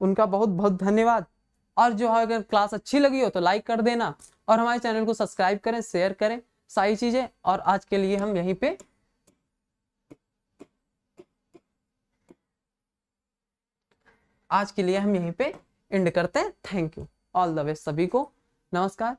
उनका बहुत बहुत धन्यवाद। और जो है, अगर क्लास अच्छी लगी हो तो लाइक कर देना, और हमारे चैनल को सब्सक्राइब करें, शेयर करें, सारी चीजें। और आज के लिए हम यहीं पे एंड करते हैं। Thank you, all the best सभी को, नमस्कार।